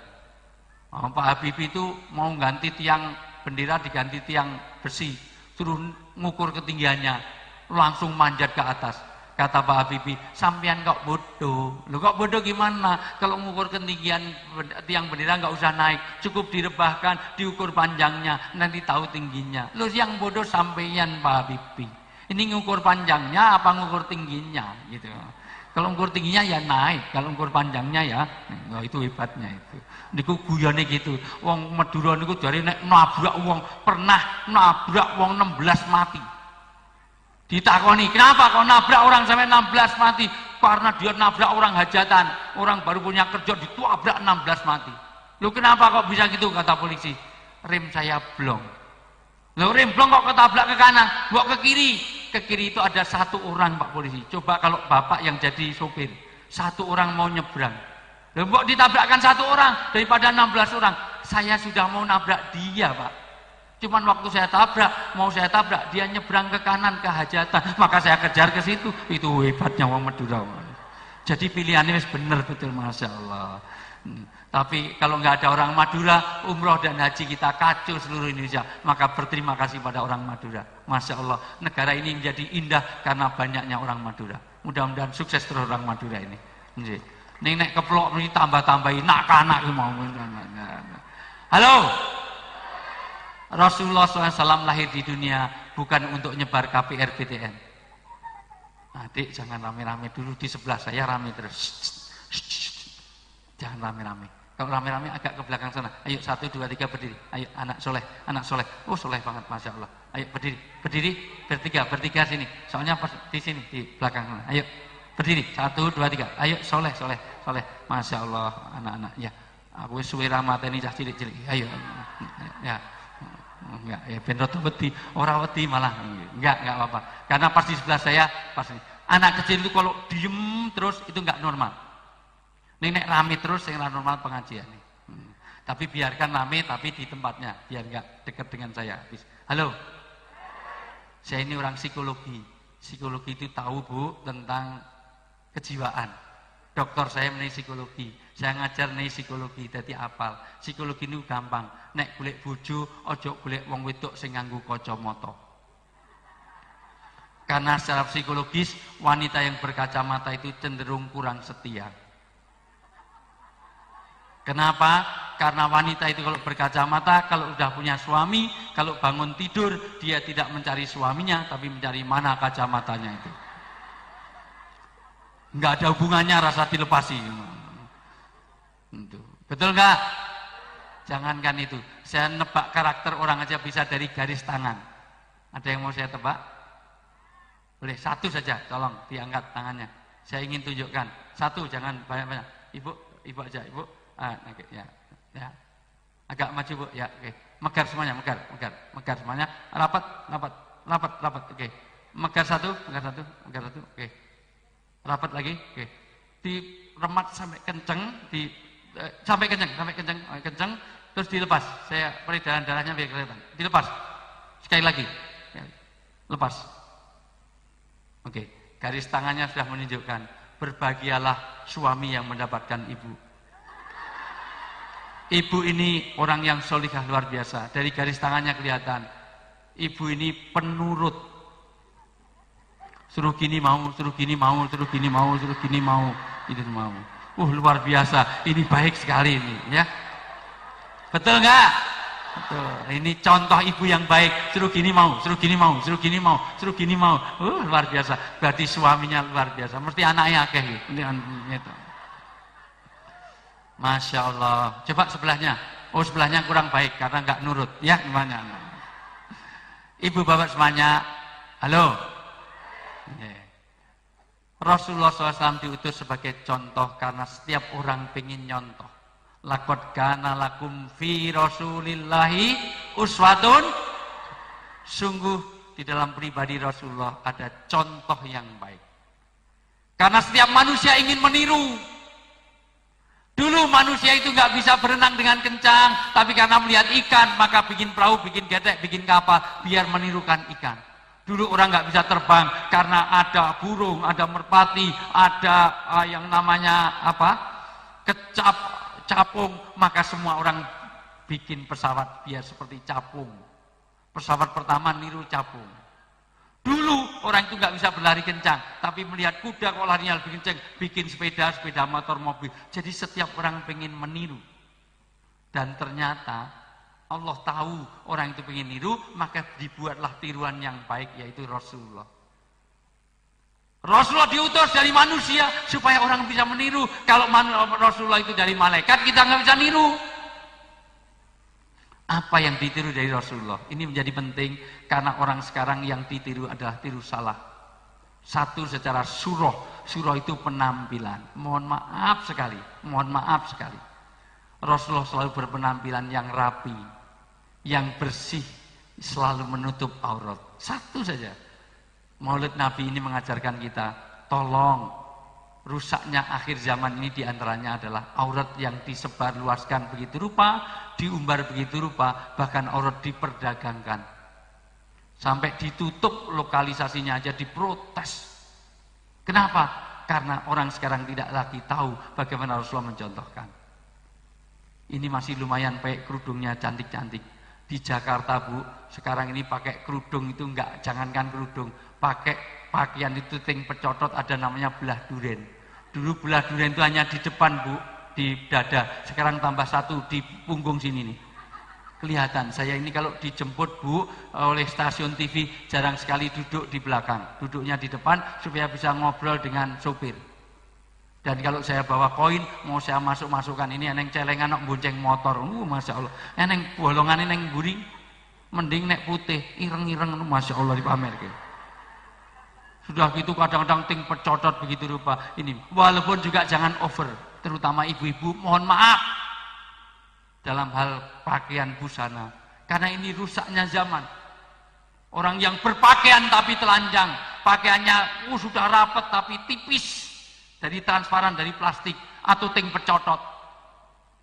Pak Habibie itu mau ganti tiang bendera diganti tiang besi. Suruh ngukur ketinggiannya, langsung manjat ke atas. Kata Pak Habibie, sampean kok bodoh. Loh kok bodoh gimana? Kalau ngukur ketinggian tiang bendera nggak usah naik, cukup direbahkan, diukur panjangnya, nanti tahu tingginya. Loh yang bodoh sampean Pak Habibie. Ini ngukur panjangnya apa ngukur tingginya gitu. Kalau ngukur tingginya ya naik, kalau ngukur panjangnya ya, nah, itu hebatnya itu. Niku guyone gitu. Wong Madura niku jare nek nabrak wong, pernah nabrak wong 16 mati. Ditakoni, "Kenapa kok nabrak orang sampai 16 mati?" karena dia nabrak orang hajatan, orang baru punya kerja ditabrak 16 mati. Loh kenapa kok bisa gitu, kata polisi? Rem saya blong. Loh rem blong kok ketabrak ke kanan, kok ke kiri? Ke kiri itu ada satu orang Pak polisi. Coba kalau bapak yang jadi sopir, satu orang mau nyebrang. Loh kok ditabrakkan satu orang daripada 16 orang? Saya sudah mau nabrak dia Pak. Cuman waktu saya tabrak, dia nyebrang ke kanan ke hajatan, maka saya kejar ke situ. Itu hebatnya wong Madura. Jadi pilihannya benar betul, Masya Allah. Tapi kalau nggak ada orang Madura, umroh dan haji kita kacau seluruh Indonesia. Maka berterima kasih pada orang Madura. Masya Allah, negara ini menjadi indah karena banyaknya orang Madura. Mudah-mudahan sukses terus orang Madura ini. Ning nek keplok ini tambah-tambahin nak-nak mau. Halo. Rasulullah SAW lahir di dunia bukan untuk nyebar KPR BTN. Adik jangan rame-rame dulu, di sebelah saya rame terus. Jangan rame-rame. Kalau rame-rame agak ke belakang sana. Ayo 1, 2, 3 berdiri. Ayo anak soleh. Oh soleh banget, Masya Allah. Ayo berdiri, bertiga sini. Soalnya pas di sini, di belakang sana. Ayo berdiri, 1, 2, 3. Ayo soleh. Masya Allah, anak-anak. Ya, aku suwe ramateni cah cilik-cilik. Ayo, ya. Enggak, ya ben rada wedi, ora wedi malah. Enggak apa-apa. Karena pas di sebelah saya, pas ini. Anak kecil itu kalau diem terus itu enggak normal. Nek rame terus yang normal pengajian nih. Tapi biarkan rame tapi di tempatnya, biar enggak dekat dengan saya. Halo. Saya ini orang psikologi. Psikologi itu tahu Bu tentang kejiwaan. Dokter saya mengenai psikologi. Saya ngajar mengenai psikologi, jadi apal. Psikologi ini gampang. Nek golek bojo, ojo golek wong wedok sing nganggo kacamata. Karena secara psikologis wanita yang berkacamata itu cenderung kurang setia. Kenapa? Karena wanita itu kalau berkacamata, kalau udah punya suami, kalau bangun tidur dia tidak mencari suaminya, tapi mencari mana kacamatanya itu. Enggak ada hubungannya, rasa dilepasi. Betul enggak? Jangankan itu, saya nebak karakter orang aja bisa dari garis tangan. Ada yang mau saya tebak? Boleh, 1 saja, tolong diangkat tangannya. Saya ingin tunjukkan. 1, jangan banyak-banyak. Ibu aja, ibu. Ya. Agak maju Bu, ya, oke. Megar semuanya, megar semuanya. Rapat, oke. Megar satu, oke. Rapat lagi, oke. Diremat sampai kenceng, sampai kenceng, terus dilepas. Saya peredaran darahnya biar kelihatan. Dilepas. Sekali lagi. Lepas. Oke, garis tangannya sudah menunjukkan berbahagialah suami yang mendapatkan ibu. Ibu ini orang yang solihah luar biasa. Dari garis tangannya kelihatan. Ibu ini penurut. Suruh gini mau. Itu mau. Luar biasa. Ini baik sekali ini, ya. Betul nggak? Betul. Ini contoh ibu yang baik. Suruh gini mau. Luar biasa. Berarti suaminya luar biasa. Mesti anaknya akeh gitu. Masya Allah. Coba sebelahnya. Sebelahnya kurang baik karena nggak nurut. Ya gimana? Ibu bapak semuanya. Halo. Rasulullah SAW diutus sebagai contoh karena setiap orang pengen nyontoh. Laqad kana lakum fi Rasulillahi uswatun. Sungguh di dalam pribadi Rasulullah ada contoh yang baik. Karena setiap manusia ingin meniru. Dulu manusia itu nggak bisa berenang dengan kencang, tapi karena melihat ikan maka bikin perahu, bikin getek, bikin kapal biar menirukan ikan. Dulu orang nggak bisa terbang karena ada burung, ada merpati, ada yang namanya capung, maka semua orang bikin pesawat biar seperti capung. Pesawat pertama niru capung. Dulu orang itu nggak bisa berlari kencang, tapi melihat kuda kok larinya lebih kencang, bikin sepeda motor, mobil. Jadi setiap orang pengen meniru. Dan ternyata Allah tahu orang itu pengen niru, maka dibuatlah tiruan yang baik, yaitu Rasulullah. Rasulullah diutus dari manusia supaya orang bisa meniru. Kalau Rasulullah itu dari malaikat, kita nggak bisa niru. Apa yang ditiru dari Rasulullah? Ini menjadi penting karena orang sekarang yang ditiru adalah tiru salah. Satu secara surah. Surah itu penampilan. Mohon maaf sekali. Mohon maaf sekali. Rasulullah selalu berpenampilan yang rapi, yang bersih, selalu menutup aurat. Satu saja. Maulid Nabi ini mengajarkan kita, tolong, rusaknya akhir zaman ini diantaranya adalah aurat yang disebarluaskan begitu rupa, diumbar begitu rupa, bahkan aurat diperdagangkan. Sampai ditutup lokalisasinya aja, diprotes. Kenapa? Karena orang sekarang tidak lagi tahu bagaimana Rasulullah mencontohkan. Ini masih lumayan pakai kerudungnya cantik-cantik. Di Jakarta, Bu, sekarang ini pakai kerudung itu enggak, jangankan kerudung, pakai pakaian itu ting pecotot, ada namanya belah duren. Dulu belah duren itu hanya di depan, Bu, di dada. Sekarang tambah satu di punggung sini nih. Kelihatan, saya ini kalau dijemput, Bu, oleh stasiun TV, jarang sekali duduk di belakang. Duduknya di depan supaya bisa ngobrol dengan sopir. Dan kalau saya bawa koin, mau saya masuk-masukkan, ini eneng celengan nak bonceng motor, Masya Allah. Eneng bolongan eneng guring, mending nek putih, ireng-ireng, Masya Allah dipamer. Sudah gitu kadang-kadang ting pecotot begitu rupa. Ini, walaupun juga jangan over, terutama ibu-ibu, mohon maaf dalam hal pakaian busana. Karena ini rusaknya zaman. Orang yang berpakaian tapi telanjang, pakaiannya sudah rapat tapi tipis. Dari transparan, dari plastik, atau ting pecotot.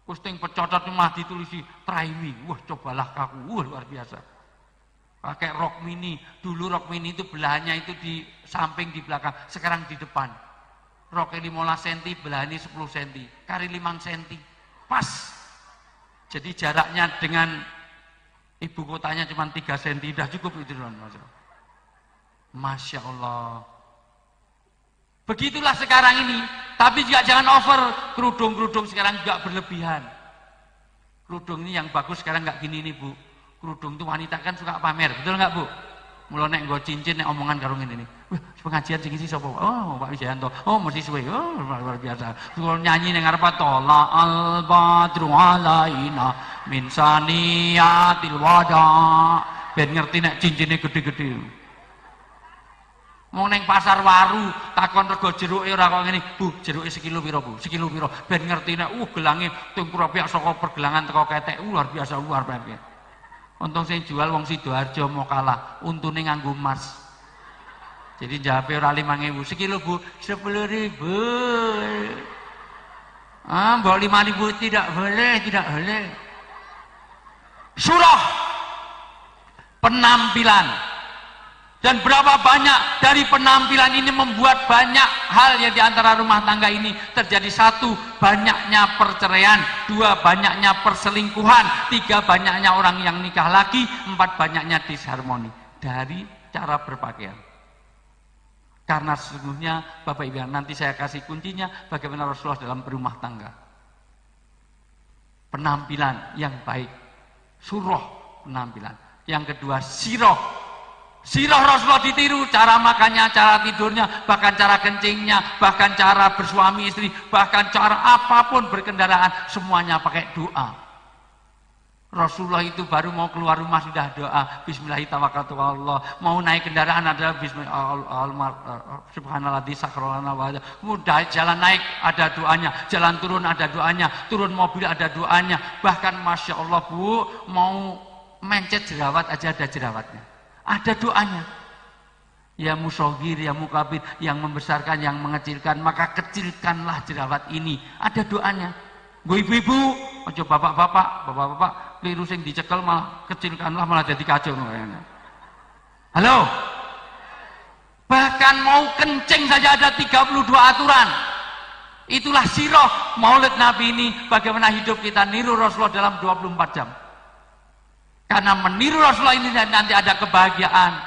Terus ting pecotot mah ditulisi try me. Wah, cobalah kaku. Wah, luar biasa. Pakai rok mini. Dulu rok mini itu belahannya itu di samping, di belakang. Sekarang di depan. Roknya 15 cm, belahannya 10 cm. Kari 5 cm. Pas. Jadi jaraknya dengan ibu kotanya cuma 3 cm. Sudah cukup itu. Masya Allah. Begitulah sekarang ini, tapi juga jangan over. Kerudung-kerudung sekarang juga berlebihan. Kerudung ini yang bagus sekarang nggak gini nih, Bu. Kerudung itu wanita kan suka pamer, betul nggak, Bu? Mulai nek nggo cincin, nek omongan karo ngene iki. Wah, pengajian sing iki sapa? Oh, Pak Wijayanto. Oh, mesti suwe. Oh, luar biasa. Kalau nyanyi ning ngarep tola al badru alaina min saniyatil wada. Ben ngerti nek cincine gede-gede. Mau neng pasar waru takon rego jeruke ora kok ngene, Bu, jeruke sekilo pira, Bu? Sekilo pira? Ben ngertine gelange ting kropiak saka pergelangan teko ketek. Luar biasa, luar biasa. Untung sing jual wong Sidoarjo mau kalah, untune nganggo emas. Jadi jawabe ora 5.000, sekilo, Bu, 10.000. Ah, mbok 5.000 tidak boleh, tidak boleh. Surah penampilan. Dan berapa banyak dari penampilan ini membuat banyak hal yang diantara rumah tangga ini terjadi. 1, banyaknya perceraian. 2, banyaknya perselingkuhan. 3, banyaknya orang yang nikah lagi. 4, banyaknya disharmoni dari cara berpakaian. Karena sesungguhnya Bapak Ibu, nanti saya kasih kuncinya bagaimana Rasulullah dalam berumah tangga. Penampilan yang baik. Surah penampilan. Yang kedua, sirah. Sirah Rasulullah ditiru, cara makannya, cara tidurnya, bahkan cara kencingnya, bahkan cara bersuami istri, bahkan cara apapun berkendaraan, semuanya pakai doa. Rasulullah itu baru mau keluar rumah sudah doa, Bismillahirrahmanirrahim. Mau naik kendaraan adalah Subhanallah sakhrolana wa mudah. Jalan naik ada doanya, jalan turun ada doanya, turun mobil ada doanya. Bahkan Masya Allah, Bu, mau mencet jerawat aja ada jerawatnya. Ada doanya. Ya musyawir, ya mukabir, yang membesarkan, yang mengecilkan, maka kecilkanlah jerawat ini. Ada doanya. Gue ibu-ibu, ojo bapak-bapak, keliru sing dicekel malah kecilkanlah malah jadi kacau. Halo? Bahkan mau kencing saja ada 32 aturan. Itulah sirah Maulid Nabi ini, bagaimana hidup kita niru Rasulullah dalam 24 jam. Karena meniru Rasulullah ini nanti ada kebahagiaan.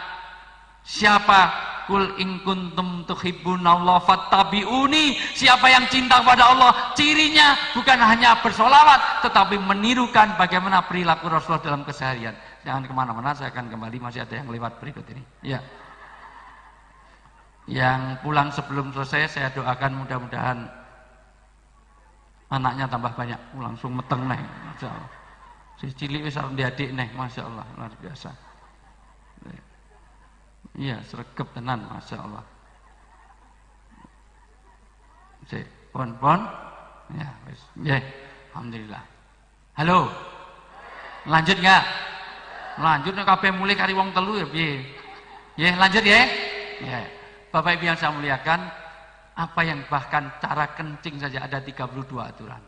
Siapa? Kul in kuntum tuhibbunallaha fattabi'uni. Siapa yang cinta kepada Allah, cirinya bukan hanya bersolawat, tetapi menirukan bagaimana perilaku Rasulullah dalam keseharian. Jangan kemana-mana, saya akan kembali, masih ada yang lewat berikut ini. Ya. Yang pulang sebelum selesai, saya doakan mudah-mudahan anaknya tambah banyak, langsung meteng nih, Masya Allah. Si cilik wis arep diadik nih, Masya Allah, luar biasa. Iya, sregep tenan, Masya Allah. Pon. Ya, wis. Nggih. Alhamdulillah. Halo. Lanjut enggak? Lanjut nek kabeh mulai kari wong telu ya piye? Nggih, lanjut ya. Ya. Bapak Ibu yang saya muliakan, apa yang bahkan cara kencing saja ada 32 aturan.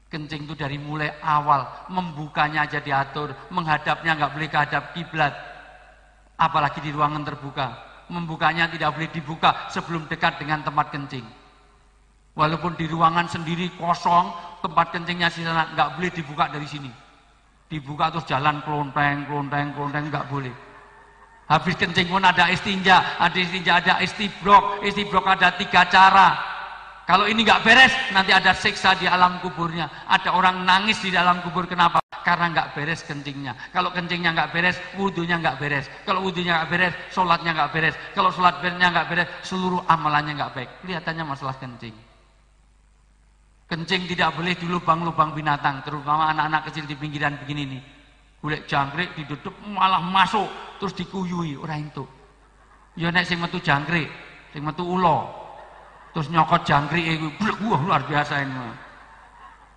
Kencing itu dari mulai awal, membukanya aja diatur, menghadapnya nggak boleh kehadap kiblat, apalagi di ruangan terbuka. Membukanya tidak boleh dibuka sebelum dekat dengan tempat kencing. Walaupun di ruangan sendiri kosong, tempat kencingnya di sana nggak boleh dibuka dari sini. Dibuka terus jalan klonteng, nggak boleh. Habis kencing pun ada istinja, ada istibrok ada 3 cara. Kalau ini nggak beres, nanti ada siksa di alam kuburnya. Ada orang nangis di dalam kubur, kenapa? Karena nggak beres kencingnya. Kalau kencingnya nggak beres, wudhunya nggak beres. Kalau wudhunya nggak beres, sholatnya nggak beres. Kalau sholatnya nggak beres, seluruh amalannya nggak baik. Kelihatannya masalah kencing. Kencing tidak boleh di lubang-lubang binatang, terutama anak-anak kecil di pinggiran begini nih. Golek jangkrik ditutup malah masuk terus dikuyui orang itu. Ya nek sing metu jangkrik, sing metu ula. Terus nyokot jangkrik iku wah luar biasa ini.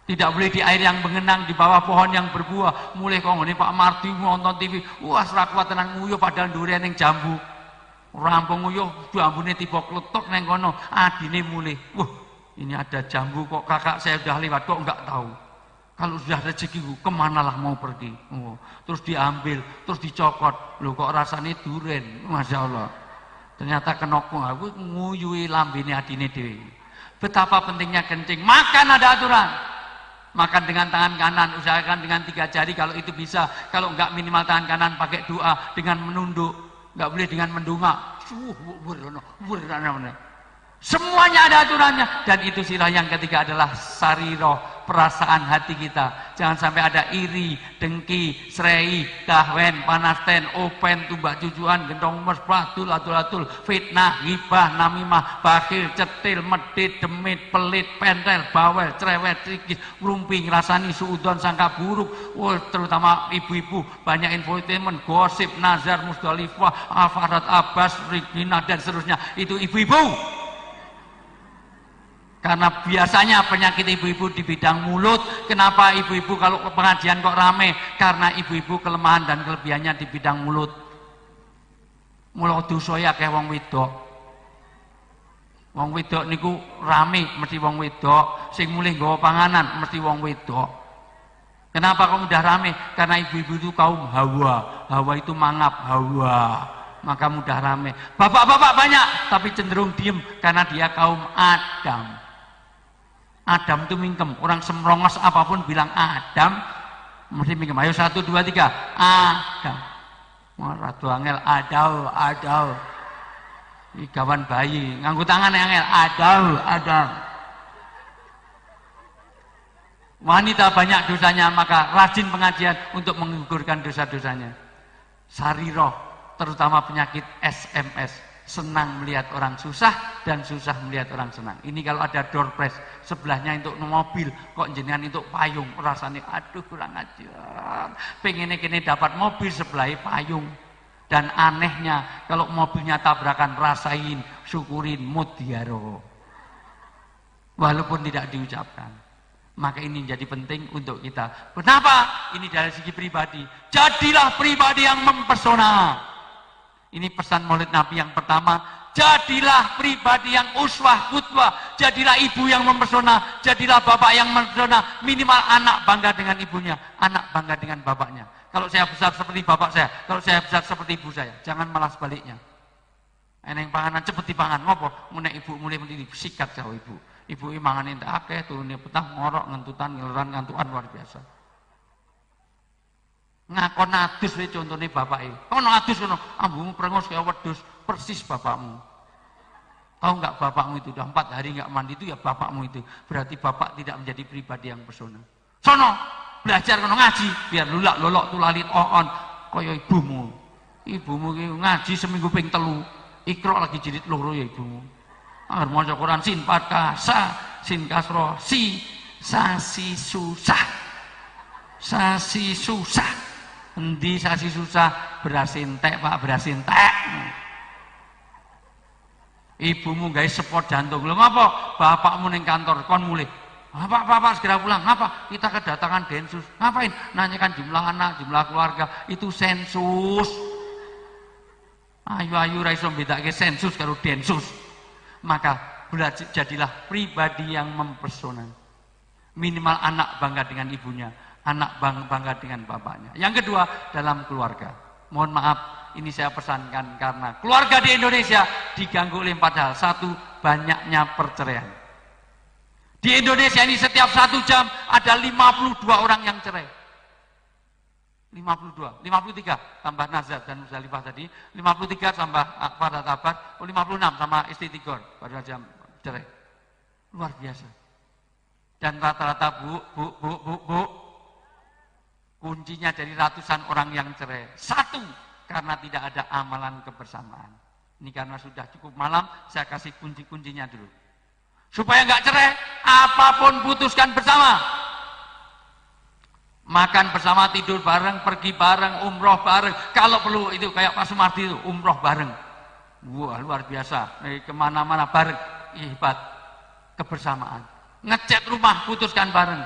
Tidak boleh di air yang mengenang, di bawah pohon yang berbuah. Mulai kok ngene Pak Mardi nonton TV, wah ora kuat tenan nguyuh padahal ndure ning jambu. Rampung nguyuh jambune tiba kletok neng kono, adine mulai. Wah, ini ada jambu kok kakak saya udah lewat kok enggak tahu. Kalau sudah rezekiku, kemanalah mau pergi? Oh, terus diambil, terus dicokot. Loh kok rasanya duren, Masya Allah. Ternyata kenokku, aku nguyui lambene adine dewi. Betapa pentingnya kencing. Makan ada aturan. Makan dengan tangan kanan, usahakan dengan 3 jari kalau itu bisa. Kalau enggak minimal tangan kanan pakai doa dengan menunduk. Enggak boleh dengan mendungak. Semuanya ada aturannya. Dan itu sirah yang ketiga adalah sariroh, perasaan hati kita. Jangan sampai ada iri, dengki, serei, kahwen, panasten, open, tumbak cucuan, gendong mesbah, atul, fitnah, ghibah, namimah, bakhil, cetil, medit, demit, pelit, pentel, bawel, cerewet, trikis, ngrumping, rasani, suudon, sangka buruk. Oh, terutama ibu-ibu, banyak infotainment, gosip, nazar, musdalifah, afarat, abbas, rigina, dan seterusnya. Itu ibu-ibu. Karena biasanya penyakit ibu-ibu di bidang mulut. Kenapa ibu-ibu kalau pengajian kok rame? Karena ibu-ibu kelemahan dan kelebihannya di bidang mulut. Mulut dosa kayak wong wedok. Wong wedok niku rame mesti wong wedok. Sing mulih nggawa panganan mesti wong wedok. Kenapa kok mudah rame? Karena ibu-ibu itu kaum Hawa. Hawa itu mangap Hawa. Maka mudah rame. Bapak-bapak banyak tapi cenderung diem karena dia kaum Adam. Adam itu mingkem, orang semrongos apapun bilang Adam mesti mingkem. Ayo 1, 2, 3 Adam. Ratu angel adau. Igawan bayi nganggo tangan angel adau. Wanita banyak dosanya, maka rajin pengajian untuk menggugurkan dosa-dosanya. Sariroh, terutama penyakit SMS. Senang melihat orang susah dan susah melihat orang senang. Ini kalau ada door prize sebelahnya untuk mobil, kok jenengan untuk payung, rasanya aduh kurang ajar. Pengen kene dapat mobil sebelahnya payung. Dan anehnya kalau mobilnya tabrakan, rasain, syukurin, mutiaro. Walaupun tidak diucapkan. Maka ini jadi penting untuk kita. Kenapa? Ini dari segi pribadi. Jadilah pribadi yang mempesona. Ini pesan Maulid Nabi yang pertama. Jadilah pribadi yang uswah qudwah. Jadilah ibu yang mempesona. Jadilah bapak yang mempesona. Minimal anak bangga dengan ibunya, anak bangga dengan bapaknya. Kalau saya besar seperti bapak saya, kalau saya besar seperti ibu saya, jangan malah sebaliknya. Eneng panganan cepet dipangan, ngopo? Mulai ibu mulai mendiri sikat jauh ibu. Ibu mangan entek akeh, turune petang ngorok ngentutan ngeluran ngantukan luar biasa. Ngakon adus wae contone bapake. Kono adus kono, ambumu prengos kaya wedhus, persis bapakmu. Tahu enggak bapakmu itu udah 4 hari enggak mandi itu ya bapakmu itu. Berarti bapak tidak menjadi pribadi yang pesona. Sono, belajar kono ngaji biar lulak lolok tulalit on kaya ibumu. Ibumu ki ngaji seminggu ping 3. Iqra lagi jilid 2 ya ibumu. Angger maca Quran sin fatkasa, sin kasro si sasi susah. Sasi susah. Endi sasi susah, beras entek Pak, beras entek. Ibumu gawe sepot jantung. Lho ngapa? Bapakmu ning kantor kon mulih. Bapak segera pulang. Ngapa? Kita kedatangan Densus. Ngapain? Nanyakan jumlah anak, jumlah keluarga. Itu sensus. Ayu-ayu ra iso bedake sensus karo Densus. Maka jadilah pribadi yang mempesona. Minimal anak bangga dengan ibunya, anak bangga dengan bapaknya. Yang kedua, dalam keluarga. Mohon maaf, ini saya pesankan karena keluarga di Indonesia diganggu oleh 4 hal. 1, banyaknya perceraian. Di Indonesia ini setiap 1 jam ada 52 orang yang cerai. 52, 53 tambah Nazar dan Musdalifah tadi, 53 tambah pada Tabat, 56 sama istri Tigor pada jam cerai. Luar biasa. Dan rata-rata bu, kuncinya dari ratusan orang yang cerai. 1, karena tidak ada amalan kebersamaan. Ini karena sudah cukup malam, saya kasih kunci-kuncinya dulu. Supaya nggak cerai, apapun putuskan bersama. Makan bersama, tidur bareng, pergi bareng, umroh bareng. Kalau perlu itu kayak Pak Sumardi itu, umroh bareng. Wah luar biasa, kemana-mana bareng. Hebat, kebersamaan. Ngecat rumah, putuskan bareng.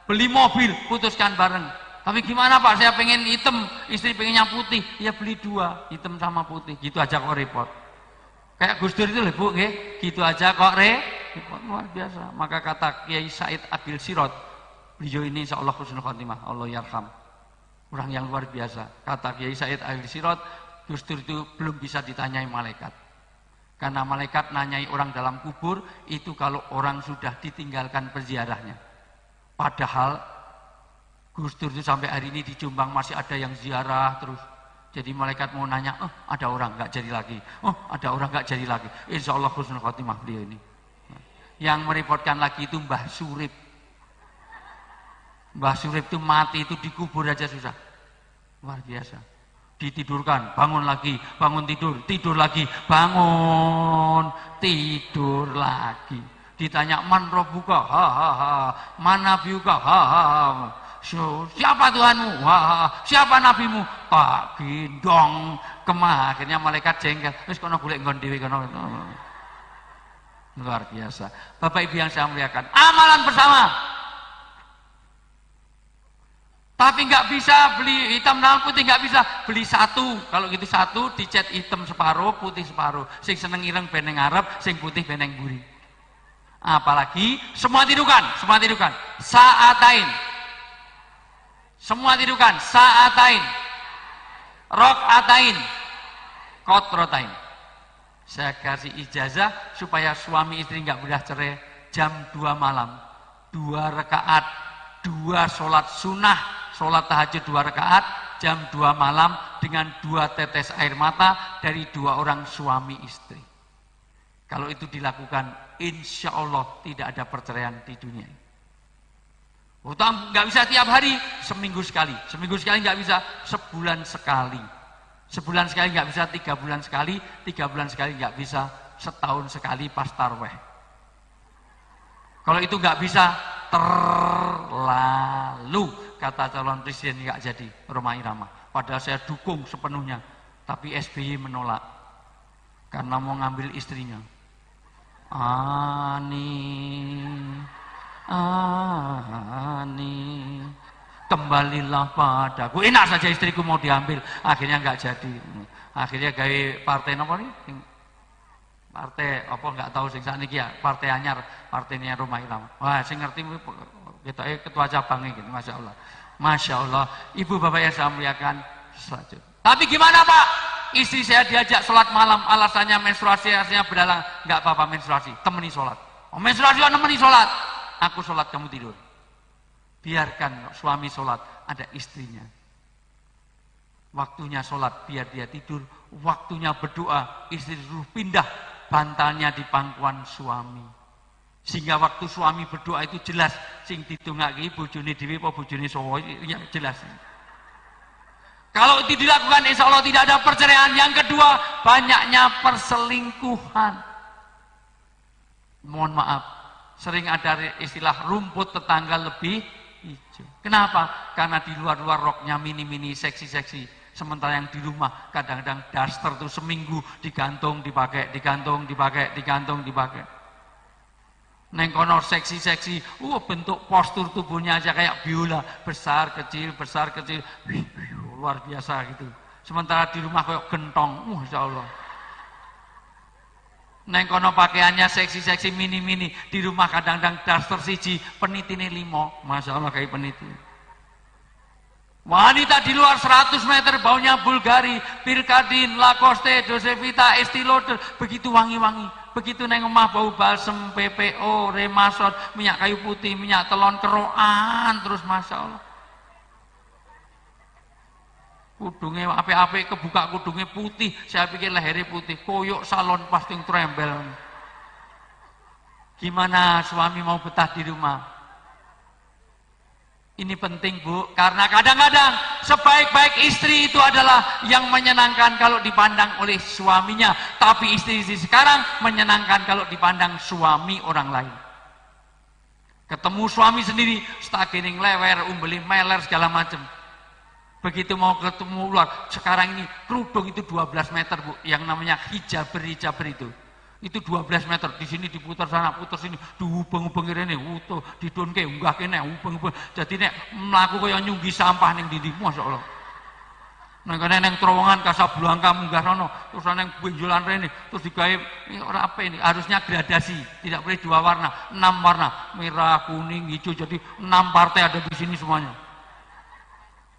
Beli mobil, putuskan bareng. Tapi gimana Pak, saya pengen hitam, istri pengennya putih. Ya beli 2, hitam sama putih. Gitu aja kok repot. Kayak Gus Dur itu loh Bu, gitu aja kok repot. Luar biasa. Maka kata Kiai Said Agil Sirot, beliau ini insya Allah husnul khotimah, Allah yarham. Orang yang luar biasa. Kata Kiai Said Agil Sirot, Gus Dur itu belum bisa ditanyai malaikat. Karena malaikat nanyai orang dalam kubur itu kalau orang sudah ditinggalkan peziarahnya. Padahal Gus Dur itu sampai hari ini di Jombang masih ada yang ziarah terus. Jadi malaikat mau nanya, ada orang nggak jadi lagi. Ada orang nggak jadi lagi. Insya Allah husnul khotimah beliau ini. Yang merepotkan lagi itu Mbah Surip. Mbah Surip itu mati itu dikubur aja susah. Luar biasa. Ditidurkan, bangun lagi, bangun tidur lagi, bangun, tidur lagi. Ditanya man robbuka, man nabiyuka, siapa Tuhanmu, siapa nabimu, tak gendong kemah. Akhirnya malaikat jengkel, terus kono golek nggon dhewe kono. Luar biasa. Bapak Ibu yang saya muliakan, amalan bersama. Tapi nggak bisa beli hitam dan putih, nggak bisa beli 1. Kalau gitu 1 dicat hitam separuh, putih separuh. Sing seneng ireng beneng Arab, sing putih beneng buri. Apalagi semua tidukan, saatain. Semua tidukan, saatain. Rok'atain, kotrotain. Saya kasih ijazah supaya suami istri nggak mudah cerai. Jam 2 malam, 2 rakaat, 2 sholat sunnah. Sholat tahajud 2 rakaat, jam 2 malam dengan 2 tetes air mata dari 2 orang suami istri. Kalau itu dilakukan, insya Allah tidak ada perceraian di dunia. Utang nggak bisa tiap hari, seminggu sekali nggak bisa, sebulan sekali. Sebulan sekali nggak bisa, 3 bulan sekali, 3 bulan sekali nggak bisa, setahun sekali pas tarweh. Kalau itu nggak bisa, terlalu. Kata calon presiden nggak jadi Rhoma Irama. Padahal saya dukung sepenuhnya, tapi SBY menolak karena mau ngambil istrinya. Ani, kembalilah padaku. Enak saja istriku mau diambil, akhirnya nggak jadi. Akhirnya gawe partai apa nih? Partai apa nggak tahu sing sakniki ya, partai anyar, partainya Rhoma Irama. Wah, sing ngerti kita ketua cabangnya gitu, masya Allah, masya Allah. Ibu bapak yang saya muliakan, selanjutnya. Tapi gimana Pak? Istri saya diajak sholat malam, alasannya menstruasi, alasannya berdalang. Nggak apa-apa menstruasi, temani sholat. Menstruasi temani sholat. Aku sholat, kamu tidur. Biarkan suami sholat, ada istrinya. Waktunya sholat, biar dia tidur. Waktunya berdoa, istri suruh pindah bantalnya di pangkuan suami. Sehingga waktu suami berdoa itu jelas, sing didongake bojone dhewe apa bojone sawa, ya jelas. Kalau itu dilakukan insya Allah tidak ada perceraian. Yang kedua, banyaknya perselingkuhan. Mohon maaf, sering ada istilah rumput tetangga lebih hijau. Kenapa? Karena di luar-luar roknya mini-mini seksi-seksi. Sementara yang di rumah kadang-kadang daster tuh seminggu digantung, dipakai, digantung, dipakai, digantung, dipakai. Neng kono seksi-seksi, bentuk postur tubuhnya aja kayak biola, besar kecil, luar biasa gitu. Sementara di rumah kayak gentong, Masya Allah. Neng kono pakaiannya seksi-seksi, mini-mini, di rumah kadang-kadang daster siji, penitine 5, Masya Allah kayak peniti. Wanita di luar 100 meter baunya Bulgari, Pirkadin, Lacoste, Josefita, Estée Lauder, begitu wangi-wangi. Begitu neng omah bau balsem, PPO, Remasot, minyak kayu putih, minyak telon, keroan, terus Masya Allah. Kudungnya ape-ape kebuka kudungnya putih, saya pikir lehernya putih, koyok salon pasti trembel. Gimana suami mau betah di rumah? Ini penting Bu, karena kadang-kadang sebaik-baik istri itu adalah yang menyenangkan kalau dipandang oleh suaminya, tapi istri-istri sekarang menyenangkan kalau dipandang suami orang lain. Ketemu suami sendiri, stagening lewer, umbeli meler segala macam. Begitu mau ketemu luar, sekarang ini kerudung itu 12 meter Bu, yang namanya hijaber itu. Itu 12 meter, di sini diputar sana, putar sini, diubeng-ubeng rene, utuh, didonke, unggah kene, ubeng-ubeng. Jadi nek mlaku kaya nyunggi sampah ning ndi, masyaallah. Nang kene nang terowongan Kasablanka munggah rono, terus nang benjolan rene, terus digawe ora apa ini, harusnya gradasi, tidak boleh 2 warna, 6 warna, merah, kuning, hijau, jadi 6 partai ada di sini semuanya.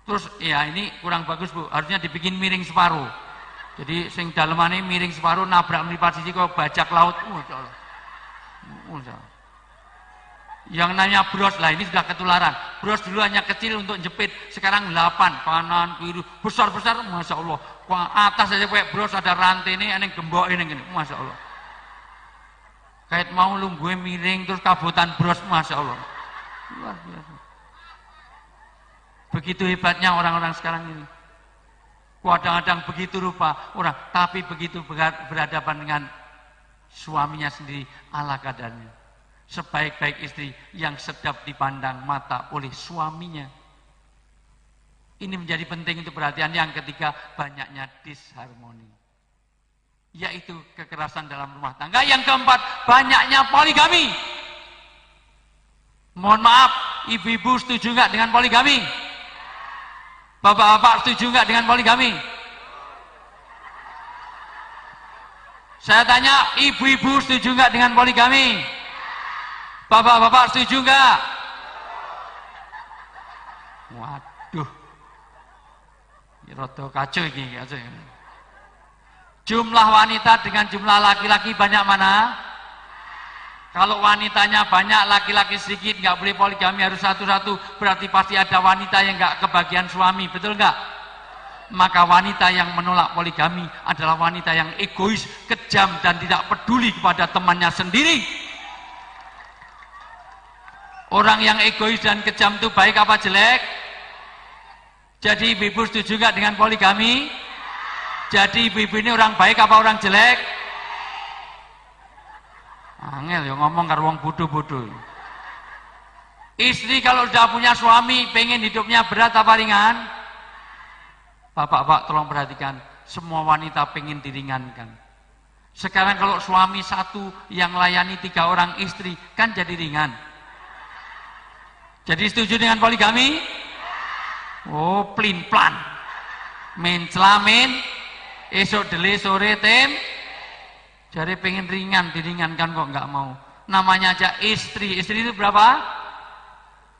Terus ya ini kurang bagus Bu, harusnya dibikin miring separuh. Jadi sing dalemane miring separuh, nabrak mripat siji kok bajak laut. Masyaallah. Masyaallah. Yang namanya bros lah ini sudah ketularan. Bros dulu hanya kecil untuk jepit, sekarang 8, kanan kiri, besar-besar, Masya Allah. Atas aja kayak bros ada rantai ini, aneh gembok ini, Masya Allah. Kayak mau lu gue miring terus kabutan bros, Masya Allah. Luar biasa. Begitu hebatnya orang-orang sekarang ini. Kadang-kadang begitu rupa orang, tapi begitu berhadapan dengan suaminya sendiri ala kadarnya. Sebaik-baik istri yang sedap dipandang mata oleh suaminya. Ini menjadi penting untuk perhatian. Yang ketiga, banyaknya disharmoni, yaitu kekerasan dalam rumah tangga. Yang keempat, banyaknya poligami. Mohon maaf, ibu-ibu setuju nggak dengan poligami? Bapak-bapak setuju nggak dengan poligami? Saya tanya, ibu-ibu setuju nggak dengan poligami? Bapak-bapak setuju nggak? Waduh, rodo kacau ini. Jumlah wanita dengan jumlah laki-laki banyak mana? Kalau wanitanya banyak, laki-laki sedikit, nggak boleh poligami, harus satu-satu, berarti pasti ada wanita yang nggak kebagian suami, betul nggak? Maka wanita yang menolak poligami adalah wanita yang egois, kejam, dan tidak peduli kepada temannya sendiri. Orang yang egois dan kejam itu baik apa jelek? Jadi ibu-ibu setuju nggak dengan poligami? Jadi ibu-ibu ini orang baik apa orang jelek? Angel ya ngomong karo wong bodoh-bodoh. Istri kalau sudah punya suami pengen hidupnya berat apa ringan? Bapak-bapak tolong perhatikan, semua wanita pengen diringankan. Sekarang kalau suami satu yang layani 3 orang istri kan jadi ringan. Jadi setuju dengan poligami? Oh, plin-plan. Mencelamin, esok dele sore tem. Jadi pengen ringan, diringankan kok nggak mau. Namanya aja istri. Istri itu berapa?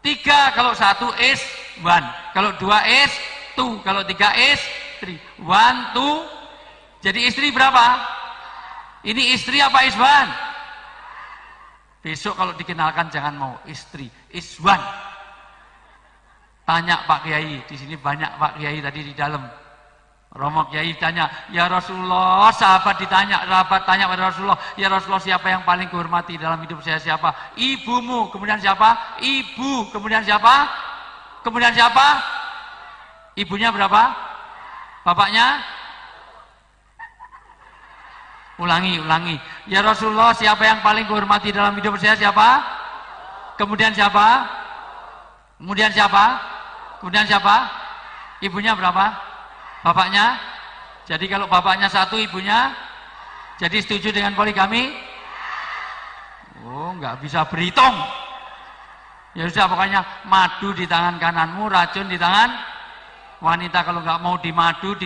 3. Kalau 1 is 1. Kalau 2 is 2. Kalau 3 is 3. 1, 2. Jadi istri berapa? Ini istri apa is 1? Besok kalau dikenalkan jangan mau istri. Is 1. Tanya Pak Kiai. Di sini banyak Pak Kiai tadi di dalam. Romo Kiai tanya, ya Rasulullah, sahabat tanya pada Rasulullah, ya Rasulullah siapa yang paling kuhormati dalam hidup saya siapa? Ibumu, kemudian siapa? Ibu, kemudian siapa? Kemudian siapa? Ibunya berapa? Bapaknya? Ulangi. Ya Rasulullah siapa yang paling kuhormati dalam hidup saya siapa? Kemudian siapa? Kemudian siapa? Kemudian siapa? Ibunya berapa? Bapaknya? Jadi kalau bapaknya satu, ibunya? Jadi setuju dengan poligami? Oh, nggak bisa berhitung. Ya sudah, pokoknya madu di tangan kananmu, racun di tangan wanita. Kalau nggak mau dimadu,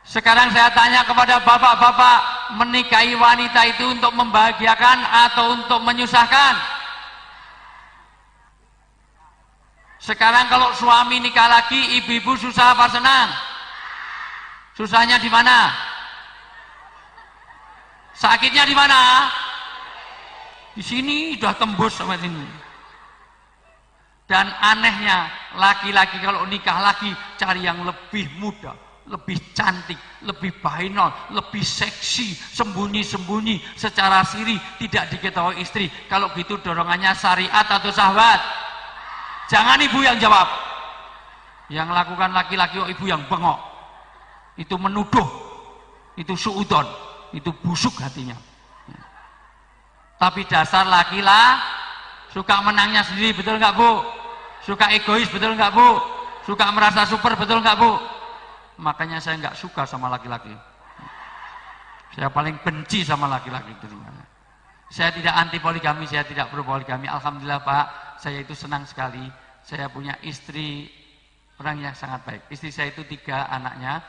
Sekarang saya tanya kepada bapak-bapak, menikahi wanita itu untuk membahagiakan atau untuk menyusahkan? Sekarang kalau suami nikah lagi, ibu-ibu susah apa senang? Susahnya di mana? Sakitnya di mana? Di sini udah tembus sama sini. Dan anehnya, laki-laki kalau nikah lagi cari yang lebih muda, lebih cantik, lebih bainol, lebih seksi, sembunyi-sembunyi, secara siri, tidak diketahui istri. Kalau gitu dorongannya syariat atau syahwat? Jangan ibu yang jawab. Yang lakukan laki-laki, ibu yang bengok. Itu menuduh, itu suudon, itu busuk hatinya. Tapi dasar laki-laki suka menangnya sendiri, betul nggak Bu? Suka egois, betul nggak Bu? Suka merasa super, betul nggak Bu? Makanya saya nggak suka sama laki-laki. Saya paling benci sama laki-laki. Saya tidak anti poligami, saya tidak pro poligami. Alhamdulillah Pak, saya itu senang sekali. Saya punya istri, orang yang sangat baik. Istri saya itu 3 anaknya.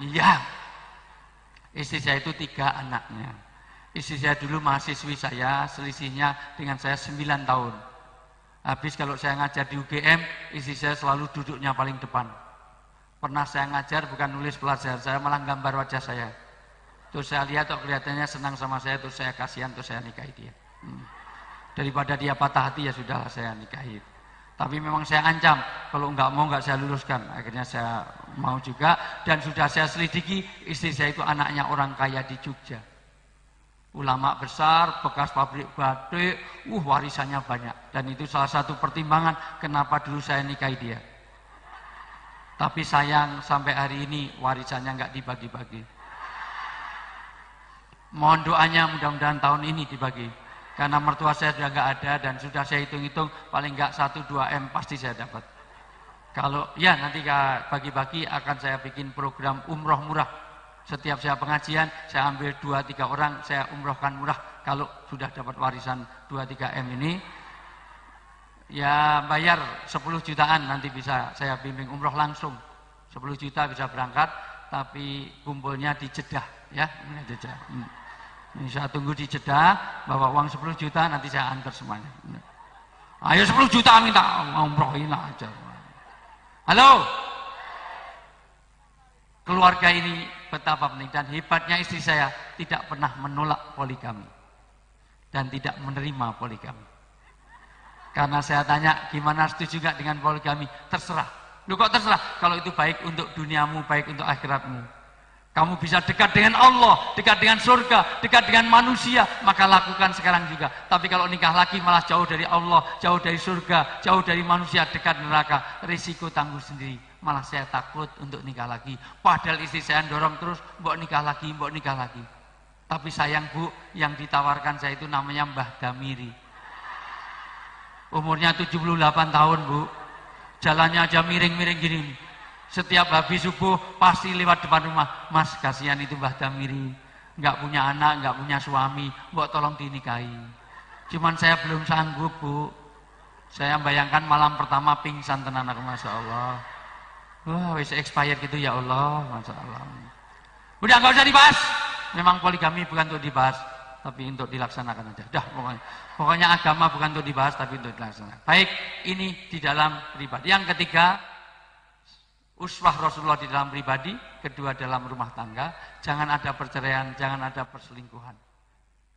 Iya, istri saya itu 3 anaknya. Istri saya dulu mahasiswi saya, selisihnya dengan saya 9 tahun. Habis kalau saya ngajar di UGM, istri saya selalu duduknya paling depan. Pernah saya ngajar bukan nulis pelajar, saya malah gambar wajah saya. Terus saya lihat kok kelihatannya senang sama saya, terus saya kasihan, terus saya nikahi dia. Daripada dia patah hati, ya sudah saya nikahi. Tapi memang saya ancam, kalau nggak mau nggak saya luluskan. Akhirnya saya mau juga, dan sudah saya selidiki, istri saya itu anaknya orang kaya di Jogja. Ulama besar, bekas pabrik batik, warisannya banyak. Dan itu salah satu pertimbangan kenapa dulu saya nikahi dia. Tapi sayang sampai hari ini warisannya nggak dibagi-bagi. Mohon doanya mudah-mudahan tahun ini dibagi. Karena mertua saya sudah nggak ada dan sudah saya hitung-hitung paling nggak 1-2 M pasti saya dapat. Kalau ya nanti bagi-bagi akan saya bikin program umroh murah. Setiap saya pengajian, saya ambil 2-3 orang, saya umrohkan murah. Kalau sudah dapat warisan 2-3 M ini, ya bayar 10 jutaan, nanti bisa saya bimbing umroh langsung. 10 juta bisa berangkat, tapi kumpulnya di Jeddah, ya. Ini saya tunggu di Jeddah, bawa uang 10 juta, nanti saya antar semuanya. Ayo 10 juta minta, umrohin aja. Halo? Keluarga ini betapa penting dan hebatnya istri saya tidak pernah menolak poligami dan tidak menerima poligami. Karena saya tanya gimana setuju gak dengan poligami? Terserah. Lu kok terserah? Kalau itu baik untuk duniamu, baik untuk akhiratmu. Kamu bisa dekat dengan Allah, dekat dengan surga, dekat dengan manusia, maka lakukan sekarang juga. Tapi kalau nikah lagi malah jauh dari Allah, jauh dari surga, jauh dari manusia, dekat neraka, risiko tanggung sendiri. Malah saya takut untuk nikah lagi. Padahal istri saya dorong terus, mbok nikah lagi, mbok nikah lagi. Tapi sayang Bu, yang ditawarkan saya itu namanya Mbah Damiri. Umurnya 78 tahun Bu, jalannya aja miring-miring gini. Setiap habis subuh pasti lewat depan rumah. Mas, kasihan itu Mbah Damiri, nggak punya anak, nggak punya suami, mbok tolong dinikahi. Cuman saya belum sanggup Bu. Saya bayangkan malam pertama pingsan tenan aku, Masya Allah. Wah, wis expired gitu ya Allah, Masya Allah. Udah nggak usah dibahas. Memang poligami bukan untuk dibahas, tapi untuk dilaksanakan aja. Dah, pokoknya agama bukan untuk dibahas, tapi untuk dilaksanakan. Baik, ini di dalam pribadi. Yang ketiga, uswah Rasulullah di dalam pribadi. Kedua, dalam rumah tangga. Jangan ada perceraian, jangan ada perselingkuhan.